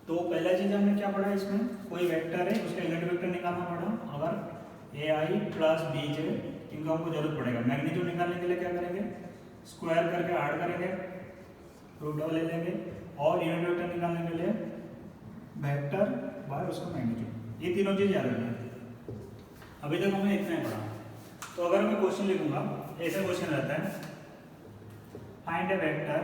तो पहला चीज हमने क्या पढ़ा, इसमें कोई वेक्टर है उसका यूनिट वेक्टर निकालना पड़ा। अगर ए आई प्लस बी जे, इनका हमको जरूरत पड़ेगा। मैग्नीट्यूड निकालने के लिए क्या करेंगे, स्क्वायर करके ऐड करेंगे, रूट ओवर ले लेंगे, और यूनिट वेक्टर निकालने के लिए वेक्टर बाय उसका मैग्नीट्यूड, ये तीनों चीज याद रखना। अभी तक हमने इतना ही पढ़ा। तो अगर मैं क्वेश्चन लिखूंगा, ऐसा क्वेश्चन रहता है, find a vector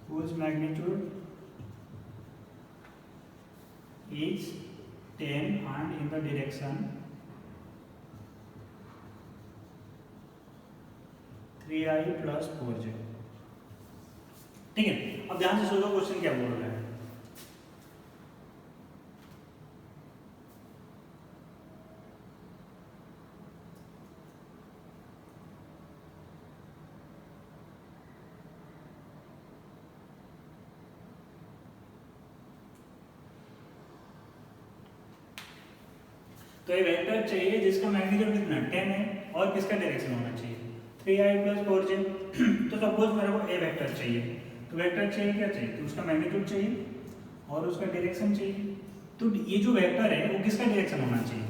whose magnitude is 10 and in the direction 3i plus 4j, ठीक है। अब ध्यान से सोचो क्वेश्चन क्या बोल रहा है। तो ये वेक्टर चाहिए जिसका मैग्नीट्यूड कितना 10 है और किसका डायरेक्शन होना चाहिए 3i plus 4j। तो सपोज मेरे को ए वेक्टर चाहिए, तो वेक्टर चाहिए क्या चाहिए, तो उसका मैग्नीट्यूड चाहिए और उसका डायरेक्शन चाहिए। तो ये जो वेक्टर है वो किसका डायरेक्शन होना चाहिए,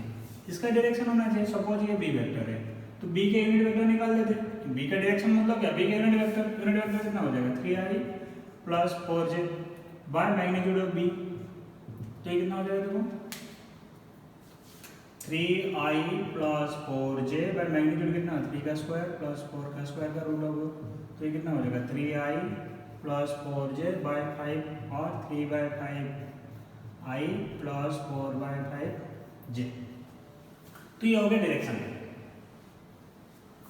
इसका डायरेक्शन होना चाहिए। सपोज ये बी वेक्टर है, तो बी के यूनिट वेक्टर निकाल देते। तो बी का डायरेक्शन मतलब क्या, बी का यूनिट वेक्टर कितना हो जाएगा 3i plus 4j by magnitude of B, तो ये कितना हो जाएगा देखो 3i plus 4j by magnitude कितना 3 का स्क्वायर प्लस 4 का स्क्वायर का रूट ओवर, तो ये कितना हो जाएगा 3i plus 4j बाय 5 और 3/5i plus 4/5j। तो ये हो गया डायरेक्शन।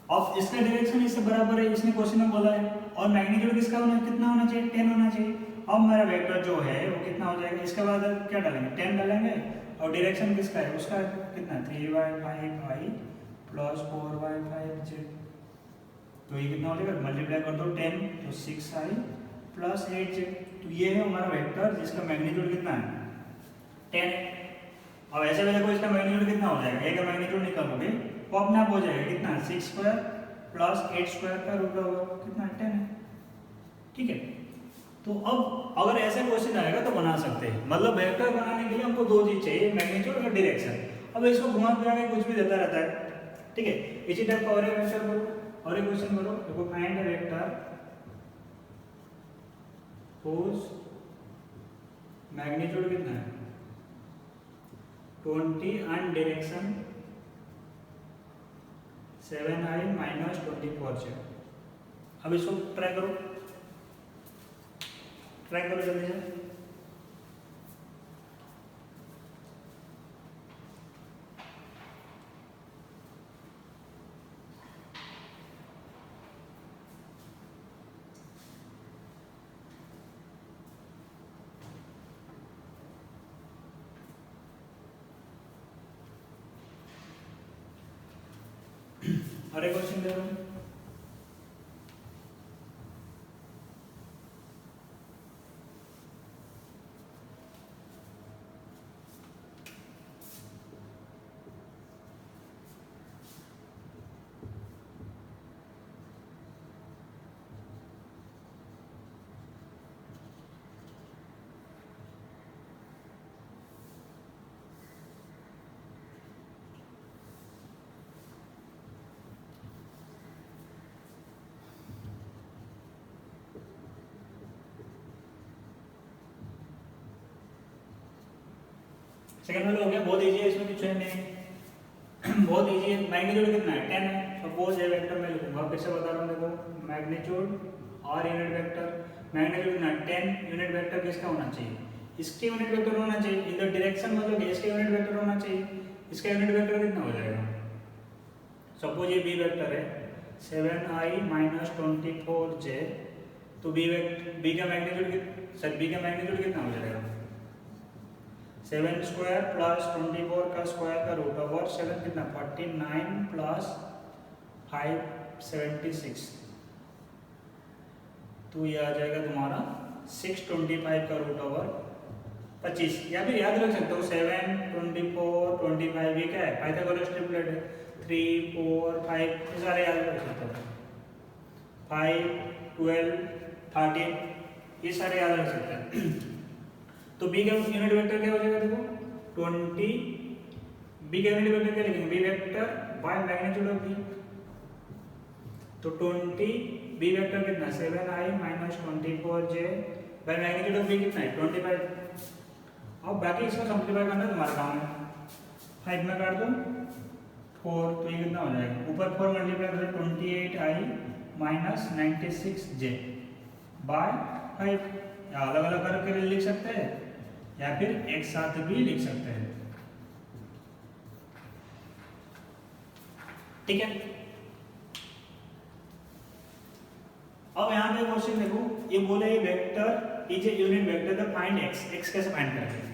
अब इसका डायरेक्शन इससे बराबर है, इसने क्वेश्चन में बोला है, और मैग्नीट्यूड किसका कितना होना चाहिए 10 होना चाहिए। अब मेरा वेक्टर जो है वो कितना हो जाएगा, इसके बाद क्या डालेंगे 10 डालेंगे, और डायरेक्शन किसका है उसका कितना 3/5i प्लस 4/5j, तो ये कितना हो जाएगा मल्टीप्लाई कर दो 10, तो 6i प्लस 8j। तो ये है हमारा वेक्टर जिसका मैग्नीट्यूड कितना है 10। अब ऐसे में देखो इसका मैग्नीट्यूड कितना हो जाएगा, ए का मैग्नीट्यूड निकालोगे वो अपने आप हो जाएगा कितना 6 स्क्वायर प्लस 8 स्क्वायर का रूट ओवर कितना 10 है, ठीक है। तो अब अगर ऐसा क्वेश्चन आएगा तो बना सकते हैं, मतलब वेक्टर बनाने के लिए हमको दो चीज चाहिए, मैग्नीट्यूड और डायरेक्शन। अब इसको घुमा फिरा के कुछ भी देता रहता है, ठीक है। इसी टाइप का और एक वेक्टर करो, और एक क्वेश्चन करो, देखो find a vector whose magnitude कितना है 20 एंड डायरेक्शन 7i माइनस 24 है। अब इसको ट्राई करो, ट्राई करो जल्दी से। और एक क्वेश्चन दे रहा हूँ, सेकंड वाला हो गया, बहुत इजी है, इसमें कुछ है नहीं। बहुत इजी है। मैग्नीट्यूड कितना है 10 है। सपोज ये वेक्टर मैं लिखूंगा, फिर से बता रहा हूँ, देखो मैग्नीट्यूड और यूनिट वेक्टर। मैग्नीट्यूड कितना 10, यूनिट वेक्टर किसका होना चाहिए, इसके यूनिट वेक्टर होना चाहिए। इन द डायरेक्शन मतलब इसके यूनिट वेक्टर होना चाहिए। इसका यूनिट वेक्टर कितना हो जाएगा, सपोज ये बी वेक्टर है 7i माइनस 24j, तो बी का मैग्नीट्यूड सर बी का मैग्नीट्यूड कितना हो जाएगा 7 स्क्वायर प्लस 24 का स्क्वायर का रूट ओवर 7 कितना 49 प्लस 5 76, तो ये आ जाएगा तुम्हारा 625 का रूट ओवर 25। या फिर याद रख सकते हो 7 24 25 ये क्या है पाइथागोरस ट्रिपलेट है, 3 4 5 ये सारे याद रख सकते हो, 5 12 13 ये सारे याद रख सकते हैं। तो बी का यूनिट वेक्टर क्या हो जाएगा, देखो 20, बी का यूनिट वेक्टर क्या लिखेंगे, B vector by magnitude of B, तो 20 बी वेक्टर कितना 7i minus 24j by magnitude of B कितना है 25। अब बाकी इसको सिंपलीफाई करना तुम्हारा काम है। 5 में काट दो 4, तो ये कितना हो जाएगा, ऊपर 4 मल्टीप्लाई करें 28i माइनस 96j बाय 5। या अलग अलग करके लिख सकते हैं या फिर एक साथ भी लिख सकते हैं, ठीक है। अब यहाँ पे क्वेश्चन देखो, ये बोले vector is a unit vector, the find x, x कैसे फाइंड करेंगे।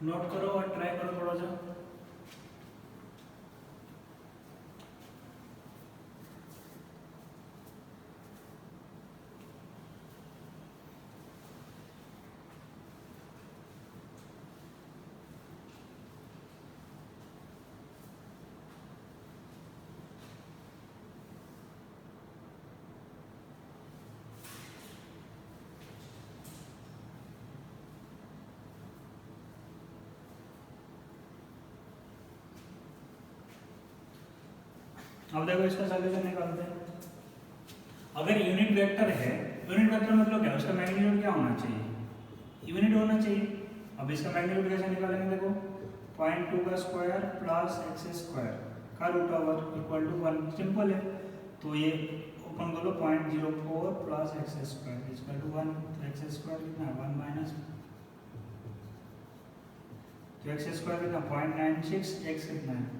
नोट करो और ट्राई करो थोड़ा सा। अब देखो इसका सॉल्यूशन निकालते हैं। अगर यूनिट वेक्टर है, यूनिट वेक्टर मतलब क्या, उसका मैग्नीट्यूड क्या होना चाहिए, यूनिट होना चाहिए। अब इसका मैग्नीट्यूड कैसे निकालेंगे, देखो 0.2 का स्क्वायर प्लस एक्स स्क्वायर का root over equal to 1, simple है। तो ये ओपन कर लो 0.04 plus x square equal to 1, तो एक्स स्क्वायर कितना है 1 माइनस, तो एक्स स्क्वायर कितना 0.96, एक्स कितना है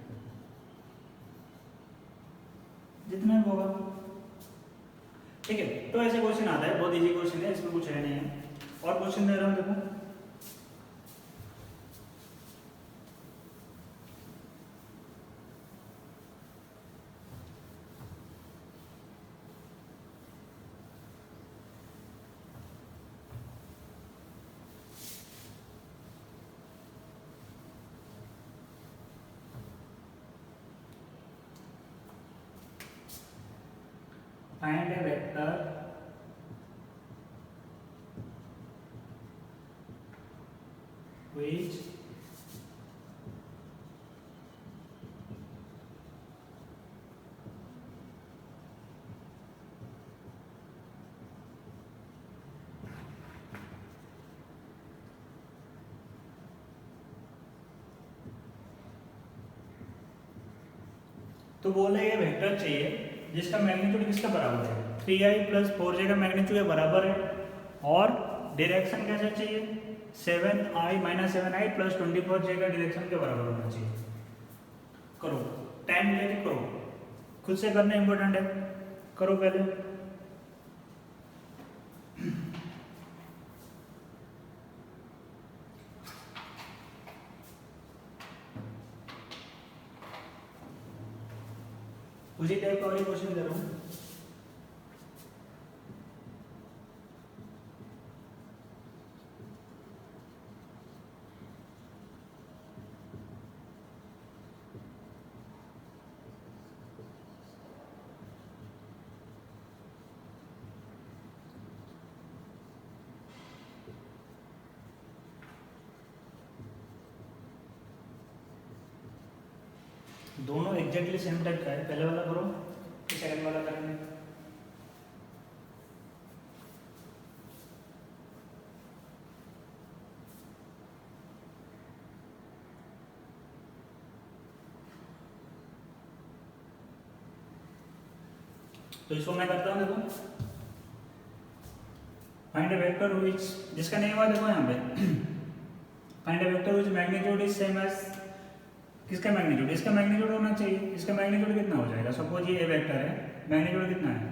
जितना होगा, ठीक है, तो ऐसे क्वेश्चन आता है, बहुत इजी क्वेश्चन है, इसमें कुछ है नहीं है। और क्वेश्चन दे रहा हूँ देखो, फाइंड ए वेक्टर which तो बोले ये वेक्टर चाहिए जिसका मैग्नीट्यूड किसका बराबर है, 3i प्लस 4j का मैग्नीट्यूड के बराबर है, और डायरेक्शन कैसा चाहिए, 7i minus 7i plus 24j का डायरेक्शन के बराबर होना चाहिए। करो, टाइम लेके करो, खुद से करना इंपॉर्टेंट है, करो पहले। उसी टाइप का और क्वेश्चन दे रहा हूँ। दोनों एग्जैक्टली सेम टाइप का है, पहले वाला करो फिर सेकंड वाला करेंगे। तो इसको मैं करता हूँ, देखो फाइंड ए वेक्टर व्हिच, जिसका नहीं हुआ देखो यहाँ पे, find a vector which magnitude is same as, किसका मैग्नीट्यूड, इसका मैग्नीट्यूड होना चाहिए, इसका मैग्नीट्यूड कितना हो जाएगा, सपोज ये ए वेक्टर है, मैग्नीट्यूड कितना है,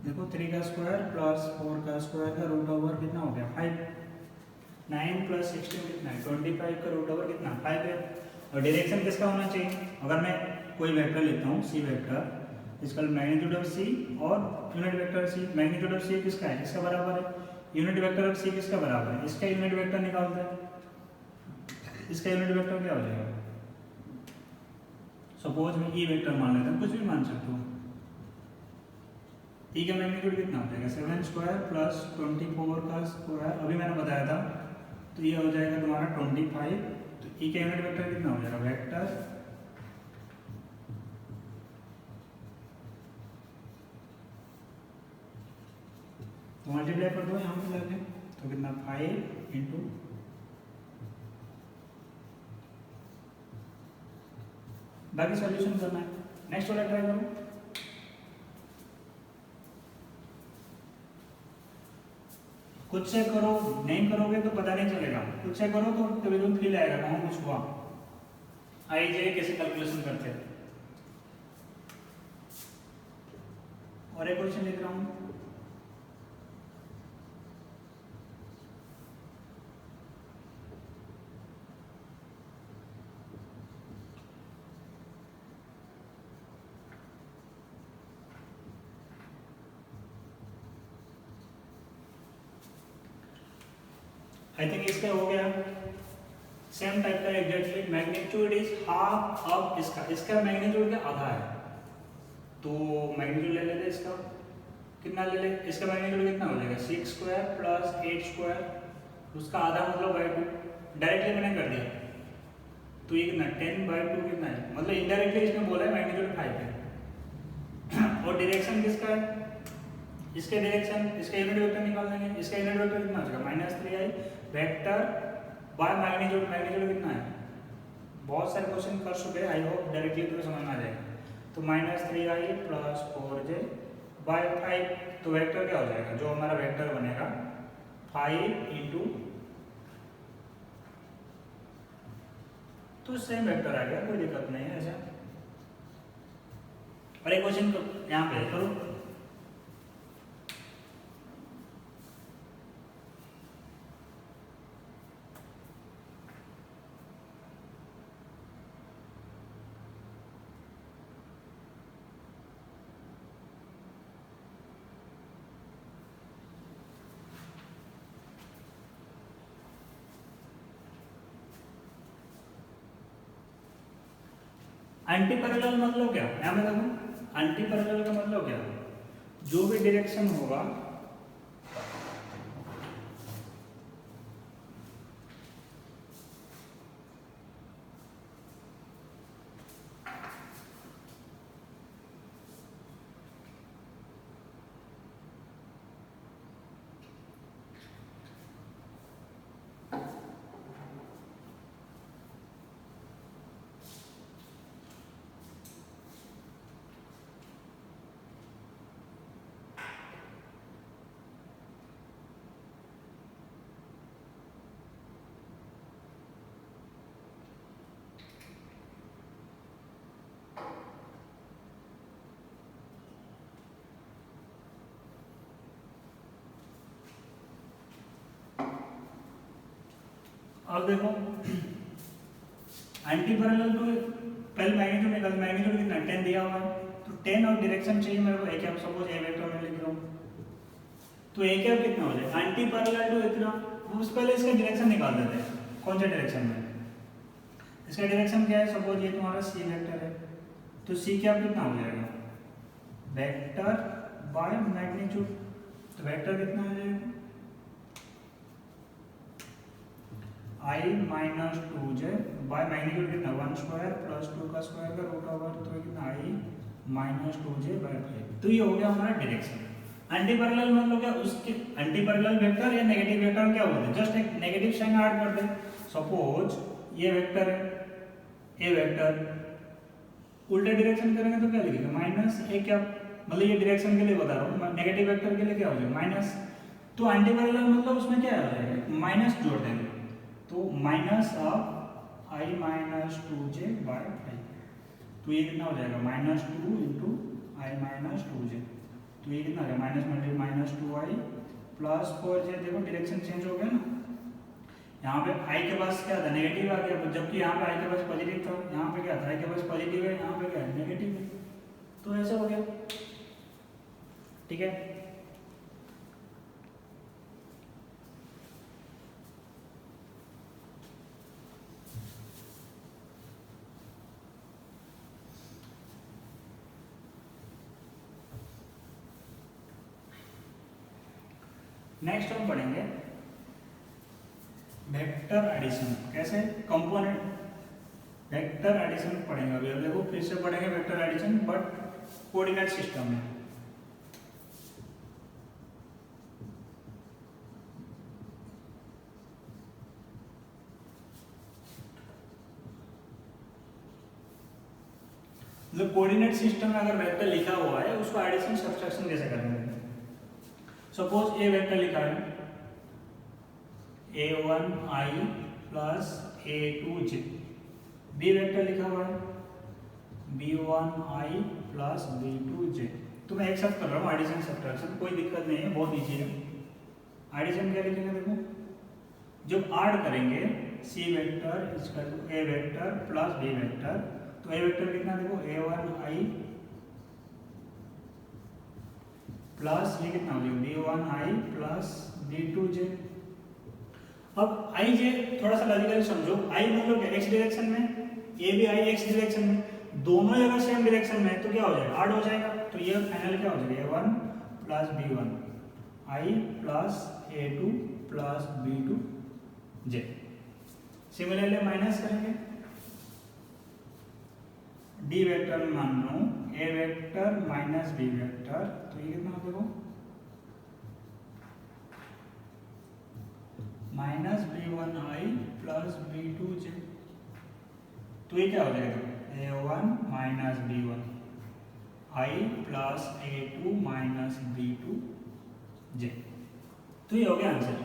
देखो 3 का स्क्वायर प्लस 4 का स्क्वायर का रूट ओवर कितना हो गया 5, 9 प्लस 16 कितना है 25 का रूट ओवर कितना 5 है। और डायरेक्शन किसका होना चाहिए, अगर मैं कोई वेक्टर लेता हूँ सी वेक्टर, इसका मैग्नीट्यूड ऑफ सी और unit vector C, magnitude of C किसका है, इसका बराबर है, यूनिट वेक्टर ऑफ सी किसका बराबर है, इसका यूनिट वेक्टर निकालते हैं, इसका यूनिट वेक्टर क्या हो जाएगा, सपोज मैं ई वेक्टर मान लेता हूँ, कुछ भी मान सकता हूँ, ई का मैग्नीट्यूड कितना हो जाएगा 7 स्क्वायर प्लस 24 का स्क्वायर, अभी मैंने बताया था, तो ये हो जाएगा तुम्हारा 25, तो ई का यूनिट वेक्टर कितना हो जाएगा, वेक्टर तो मल्टीप्लाई कर दो यहाँ पे लगे, तो कितना 5 इंटू, बाकी सॉल्यूशन करना है। नेक्स्ट वाला ट्राई करो, खुद से करो, नहीं करोगे तो पता नहीं चलेगा, खुद से करो तो तभी फील आएगा कहाँ कुछ हुआ। आइए कैसे कैलकुलेशन करते हैं, और एक क्वेश्चन लिख रहा हूँ, आई थिंक इसका हो गया सेम टाइप का exactly, magnitude is half of इसका, इसका मैग्नीट्यूड क्या आधा है, तो मैग्नीट्यूड ले लेते इसका, कितना ले ले, इसका मैग्नीट्यूड कितना हो जाएगा 6 स्क्वायर प्लस 8 स्क्वायर, उसका आधा मतलब बाई 2, डायरेक्टली मैंने कर दिया, तो ये कितना 10/2 कितना है, मतलब इनडायरेक्टली इसने बोला है मैग्नीट्यूड 5 है। और डायरेक्शन किसका है, इसके डायरेक्शन, इसका यूनिट वेक्टर निकाल देंगे, इसका यूनिट वेक्टर कितना हो जाएगा -3i vector by magnitude, magnitude कितना है, बहुत सारे क्वेश्चन कर चुके हैं, आई होप डायरेक्टली तुम्हें समझ में आ जाएगा, तो -3i प्लस 4j बाय 5, तो वेक्टर क्या हो जाएगा, जो हमारा वेक्टर बनेगा 5 इंटू, तो सेम वेक्टर आ गया, कोई दिक्कत नहीं है ऐसा। और एक क्वेश्चन यहाँ पे करो, एंटी पैरेलल मतलब क्या, यहाँ पे देखो एंटी पैरेलल का मतलब क्या, जो भी डायरेक्शन होगा अब देखो एंटी पैरेलल तो पहले मैग्नीट्यूड निकाल, मैग्नीट्यूड कितना 10 दिया हुआ है, तो 10 और डायरेक्शन चाहिए मेरे को, A cap suppose A vector में लिख रहा हूँ, तो ए कैप कितना हो जाए एंटी पैरेलल टू इतना, उस पहले इसका डायरेक्शन निकाल देते हैं, कौन सा डायरेक्शन में, इसका डायरेक्शन क्या है, सपोज ये तुम्हारा सी वेक्टर है, तो सी कैप कितना हो जाएगा वेक्टर बाय मैग्नीट्यूड, तो वेक्टर कितना हो जाएगा आई माइनस 2j बाय मैग्नीट्यूड कितना 1 स्क्वायर प्लस 2 का स्क्वायर का रूट ओवर, तो कितना आई माइनस 2j बाय 5, तो ये हो गया हमारा डायरेक्शन। एंटी पैरेलल मतलब क्या, उसके एंटी पैरेलल वेक्टर या नेगेटिव वेक्टर क्या बोलते हैं, जस्ट एक नेगेटिव साइन ऐड कर दे, सपोज ये वेक्टर है ए वेक्टर, उल्टा डायरेक्शन करेंगे तो क्या लिखेगा माइनस ए क्या, मतलब ये डायरेक्शन के लिए बता रहा हूँ, नेगेटिव वेक्टर के लिए क्या हो जाएगा माइनस, तो एंटी पैरेलल मतलब उसमें क्या आ जाएगा माइनस जोड़ देंगे, तो minus of I minus 2j by 5, तो ये कितना हो जाएगा माइनस 2 इंटू आई माइनस 2j, तो ये कितना हो जाएगा minus multi minus 2i plus 4j, देखो डायरेक्शन चेंज हो गया ना, यहाँ पे आई के पास क्या था नेगेटिव आ गया, जबकि यहाँ पे आई के पास पॉजिटिव था, यहाँ पे क्या था आई के पास पॉजिटिव है, यहाँ पे क्या है नेगेटिव है, तो ऐसा हो गया, ठीक है। नेक्स्ट हम पढ़ेंगे वेक्टर एडिशन, कैसे कंपोनेंट वेक्टर एडिशन पढ़ेंगे अभी, अब देखो फिर से पढ़ेंगे vector addition but coordinate system में। जो कोऑर्डिनेट सिस्टम में अगर वेक्टर लिखा हुआ है उसको एडिशन सब्ट्रैक्शन कैसे करेंगे, सपोज ए वेक्टर लिखा है a1i plus a2j, B vector लिखा हुआ है b1i प्लस b2j, तो मैं एक साथ कर रहा हूँ एडिशन सब्ट्रैक्शन, कोई दिक्कत नहीं है, बहुत ईजी है। एडिशन क्या लिखेंगे, देखो जब ऐड करेंगे C vector equal to A vector plus B vector, तो ए वेक्टर कितना देखो a1i प्लस ये कितना हो जाएगा b1i प्लस b2j। अब i j थोड़ा सा लॉजिकली समझो, i मतलब क्या x डायरेक्शन में, a भी i x डायरेक्शन में, दोनों ही अगर सेम डायरेक्शन में है तो क्या हो जाएगा ऐड हो जाएगा, तो ये फाइनल क्या हो जाएगा a1 plus b1 i plus a2 plus b2j। Similarly minus करेंगे डी वेक्टर में मान लो ए वेक्टर माइनस बी वेक्टर, तो ये कितना हो देखो माइनस b1i प्लस b2j, तो ये क्या हो जाएगा a1 minus b1i plus a2 minus b2j, तो ये हो गया आंसर।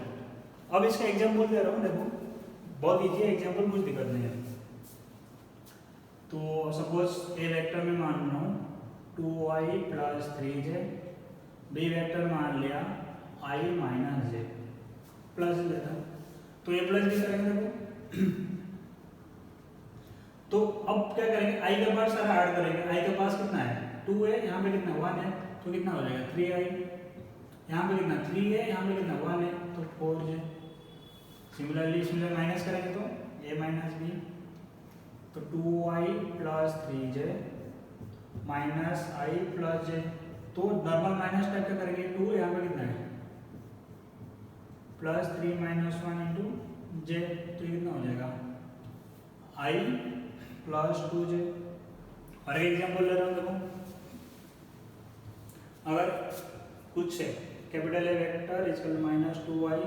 अब इसका एग्जांपल दे रहा हूँ, देखो बहुत इजी है एग्जांपल, कुछ दिक्कत नहीं है। तो सपोज ए वेक्टर में मान लो 2i plus 3j, B vector मान लिया i माइनस जे प्लस लेता हूँ, तो ये प्लस भी करेंगे देखो। तो अब क्या करेंगे, i के पास सारा ऐड करेंगे, i के पास कितना है 2 है, यहाँ पे कितना 1 है, तो कितना हो जाएगा 3i, यहाँ पे कितना 3 है, यहाँ पे कितना 1 है, तो 4j। सिमिलरली इसमें माइनस करेंगे तो a माइनस बी, तो 2i plus 3j minus i plus j, तो नॉर्मल माइनस टाइप का करेंगे, 2 यहाँ पे कितना है प्लस 3 माइनस 1 इंटू जे, तो ये कितना हो जाएगा i प्लस 2j। और एक एग्जाम्पल ले रहा हूँ देखो, अगर कुछ है कैपिटल ए वेक्टर इसका माइनस 2i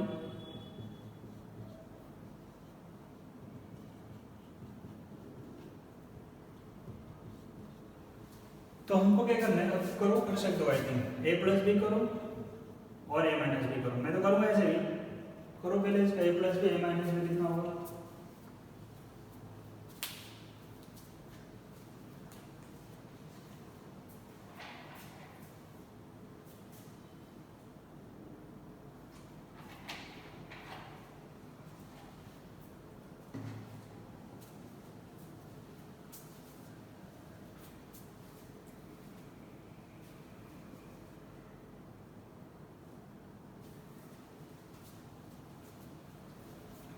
तो हमको क्या करना है, अब करो कर सकते हो I think A plus B करो और ए माइनस बी करो, मैं तो करूँगा ऐसे ही करो, पहले इसका ए प्लस बी ए माइनस बी कितना होगा,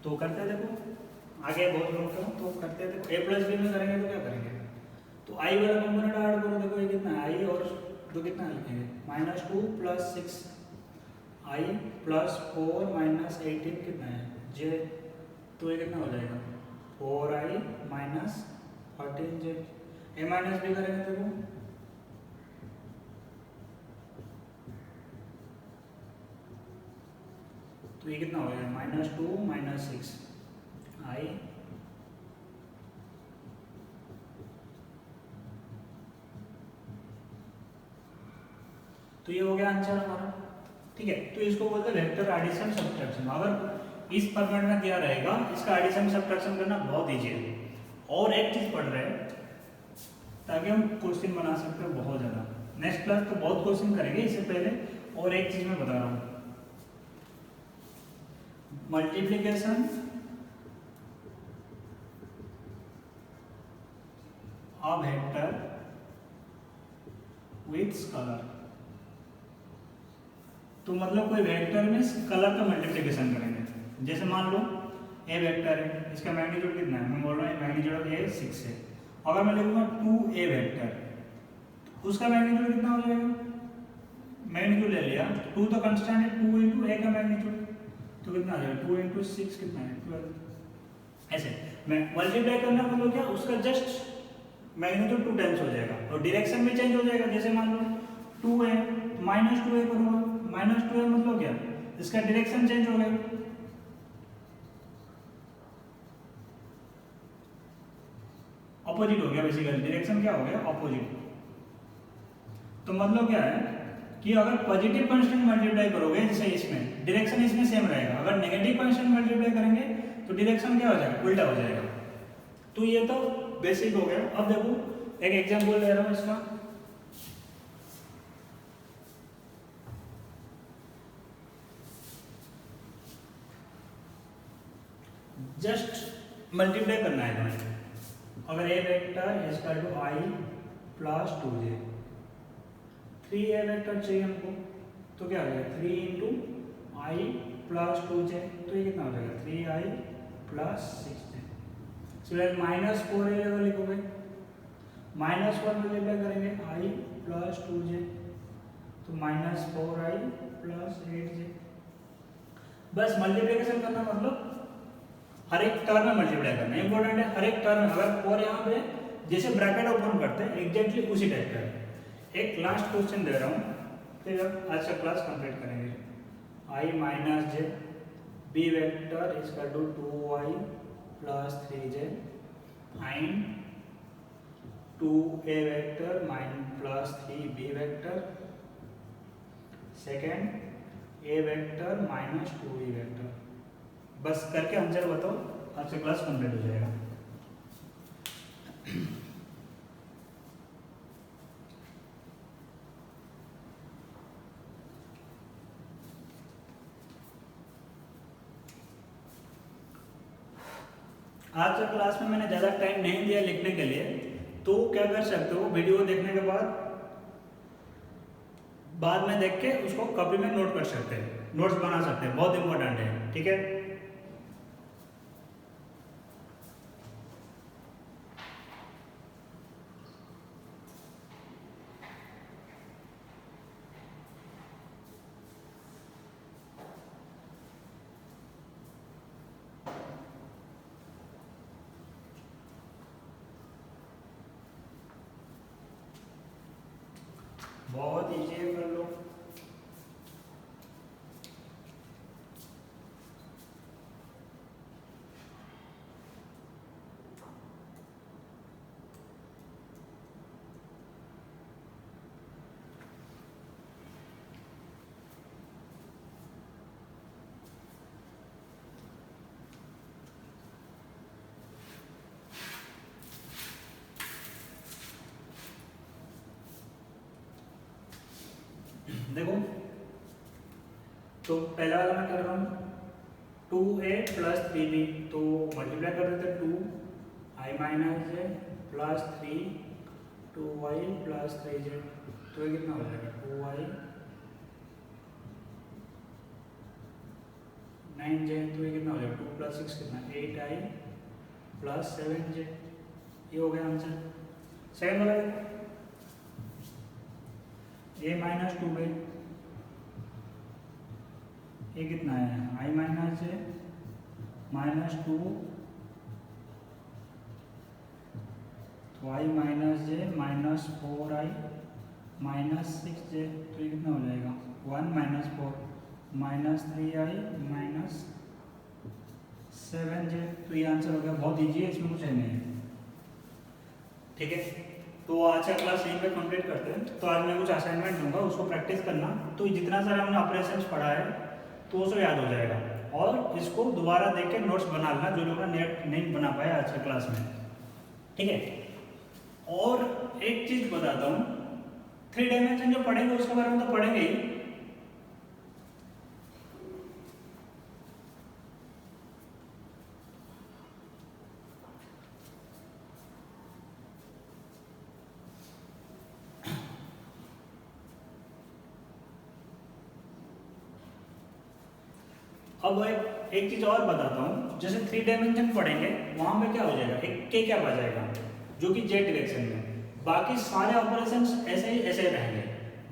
तो करते हैं देखो आगे बहुत लोग तो करते हैं देखो, ए प्लस बी में करेंगे तो क्या करेंगे, तो आई वाला कंपोनेंट ऐड करो, देखो ये कितना है आई और दो कितना लिखेंगे माइनस 2 प्लस 6 आई प्लस 4 माइनस 18 कितना है जे, तो ये कितना हो जाएगा 4i माइनस 13j। ए माइनस बी करेंगे देखो, तो ये कितना हो जाएगा माइनस 2 माइनस 6 आई तो ये हो गया आंसर हमारा, ठीक है। तो इसको बोलते हैं वेक्टर एडिशन सब्ट्रैक्शन। अगर इस फॉर्मेट में दिया रहेगा, इसका एडिशन सब्ट्रैक्शन करना बहुत ईजी है। और एक चीज पढ़ रहे हैं ताकि हम क्वेश्चन बना सकते हो बहुत ज़्यादा। नेक्स्ट क्लास तो बहुत क्वेश्चन करेंगे, इससे पहले और एक चीज मैं बता रहा हूँ, multiplication of vector with colour. तो मतलब कोई वेक्टर में कलर का मल्टीप्लिकेशन करेंगे। जैसे मान लो ए वेक्टर है, इसका मैग्नीट्यूड कितना है, मैं बोल रहा हूँ मैग्नीट्यूड ऑफ ए 6 है। अगर मैं लिखूंगा 2a वेक्टर, उसका मैग्नीट्यूड कितना हो जाएगा, मैग्नीट्यूड ले लिया 2 तो कांस्टेंट है, 2 इंटू ए का मैग्नीट्यूड तो कितना आ जाएगा 2 इंटू 6 कितना है 12। ऐसे मैं मल्टीप्लाई करना मतलब क्या, उसका जस्ट मैग्नीट्यूड 2 टाइम्स हो जाएगा और डायरेक्शन भी चेंज हो जाएगा। जैसे मान लो 2 है माइनस 2a करूँगा, माइनस 2a मतलब क्या, इसका डायरेक्शन चेंज हो गया, अपोजिट हो गया, बेसिकली डायरेक्शन क्या हो गया अपोजिट। तो मतलब क्या है कि अगर पॉजिटिव कांस्टेंट मल्टीप्लाई करोगे जैसे इसमें, डायरेक्शन इसमें सेम रहेगा। अगर नेगेटिव कांस्टेंट मल्टीप्लाई करेंगे तो डायरेक्शन क्या हो जाएगा, उल्टा हो जाएगा। तो ये तो बेसिक हो गया। अब देखो एक एग्जांपल ले रहा हूँ इसका, जस्ट मल्टीप्लाई करना है तुम्हें। अगर A vector is equal to I plus 2j, 3a vector चाहिए हमको, तो क्या हो जाएगा 3 इंटू आई प्लस 2j, तो ये कितना हो जाएगा 3i प्लस 6j। सिर्फ माइनस 4a अगर लिखोगे, माइनस 1 मल्टीप्लाई करेंगे i प्लस 2j, तो माइनस 4i प्लस 8j। बस मल्टीप्लिकेशन करना मतलब हर एक टर्म में मल्टीप्लाई करना इंपॉर्टेंट है। हर एक टर्म अगर और यहाँ पे जैसे ब्रैकेट ओपन करते हैं एग्जैक्टली उसी टाइप का है। एक लास्ट क्वेश्चन दे रहा हूँ, फिर आज का क्लास कंप्लीट करेंगे। i minus J B vector is equal to 2i plus 3j and 2a vector plus 3b vector, second a vector minus 2b vector. बस करके आंसर बताओ, आज का क्लास कंप्लीट हो जाएगा। आज के क्लास में मैंने ज़्यादा टाइम नहीं दिया लिखने के लिए, तो क्या कर सकते हो, वीडियो देखने के बाद में देख के उसको कॉपी में नोट कर सकते हैं, नोट्स बना सकते हैं, बहुत इंपॉर्टेंट है। ठीक है, बहुत ईजी है, कर लो। देखो, तो पहला वाला मैं कर रहा हूँ 2a प्लस 3b, तो मल्टीप्लाई कर देते 2i माइनस जे प्लस 3 2y प्लस 3j, तो ये कितना हो जाएगा 2y 9j, तो ये कितना हो जाएगा 2 प्लस 6 कितना 8i प्लस 7j, ये हो गया आंसर। सेकंड वाला a माइनस 2b, ये कितना है i माइनस जे माइनस 2, तो i minus J minus 4i minus 6j, तो ये कितना हो जाएगा 1 minus 4 minus 3i minus 7j, तो ये आंसर हो गया। बहुत ईजी है, इसमें कुछ है नहीं। ठीक है, तो आज का क्लास यहीं पे कंप्लीट करते हैं। तो आज मैं कुछ असाइनमेंट दूंगा, उसको प्रैक्टिस करना, तो जितना सारा हमने ऑपरेशंस पढ़ा है तो वो सब याद हो जाएगा, और इसको दोबारा देख के नोट्स बना लेना जो लोग नेट नहीं बना पाए आज के क्लास में। ठीक है, और एक चीज बताता हूँ, 3 डायमेंशन जो पढ़ेंगे उसके बारे में तो पढ़ेंगे ही, अब एक चीज और बताता हूँ, जैसे 3 डायमेंशन पढ़ेंगे वहां पे क्या हो जाएगा, एक के क्या आ जाएगा जो कि जेड डायरेक्शन में, बाकी सारे ऑपरेशंस ऐसे ही रहेंगे।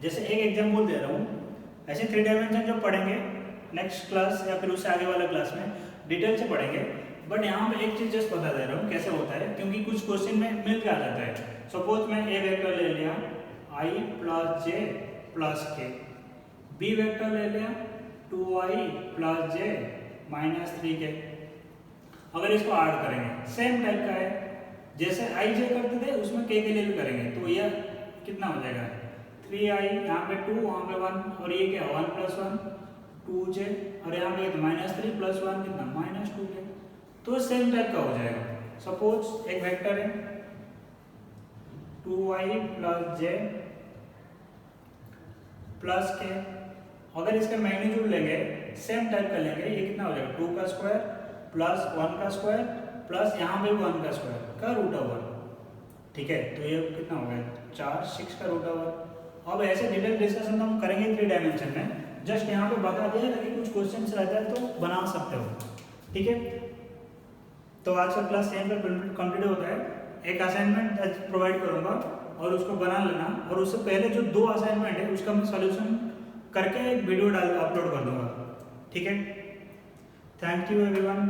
जैसे एक एग्जांपल दे रहा हूँ, ऐसे 3 डायमेंशन जो पढ़ेंगे नेक्स्ट क्लास या फिर उससे आगे वाला क्लास में डिटेल से पढ़ेंगे, बट यहाँ पे एक चीज जस्ट बता दे रहा हूँ कैसे होता है, क्योंकि कुछ क्वेश्चन में मिल के आ जाता है। सपोज मैं ए वेक्टर ले लिया i प्लस जे प्लस के, बी वेक्टर ले लिया 2i प्लस जे माइनस 3k, अगर इसको ऐड करेंगे सेम टाइप का है, जैसे i j करते थे उसमें k के लिए भी करेंगे, तो यह कितना हो जाएगा 3i, यहाँ पे 2 वहाँ पे 1, और ये क्या 1 प्लस 1 2j, और यहाँ पे माइनस 3 प्लस 1 कितना माइनस 2k, तो सेम टाइप का हो जाएगा। सपोज एक वेक्टर है 2i प्लस जे प्लस k, अगर इसका मैग्नीट्यूड लेंगे सेम टाइप का लेंगे, ये कितना हो जाएगा 2 का स्क्वायर प्लस 1 का स्क्वायर प्लस यहाँ पे 1 का स्क्वायर का रूट ओवर। ठीक है, तो ये कितना हो गया 4 6 का रूट ओवर। अब ऐसे डिटेल डिस्कशन तो हम करेंगे 3 डायमेंशन में, जस्ट यहाँ पे बता दिया ताकि कुछ क्वेश्चन रहता है तो बना सकते हो। ठीक है, तो आज का क्लास यहीं पर कंप्लीट होता है। एक असाइनमेंट प्रोवाइड करूँगा और उसको बना लेना, और उससे पहले जो 2 असाइनमेंट है उसका मैं सोल्यूशन करके एक वीडियो अपलोड कर दूंगा। ठीक है, थैंक यू एवरीवन।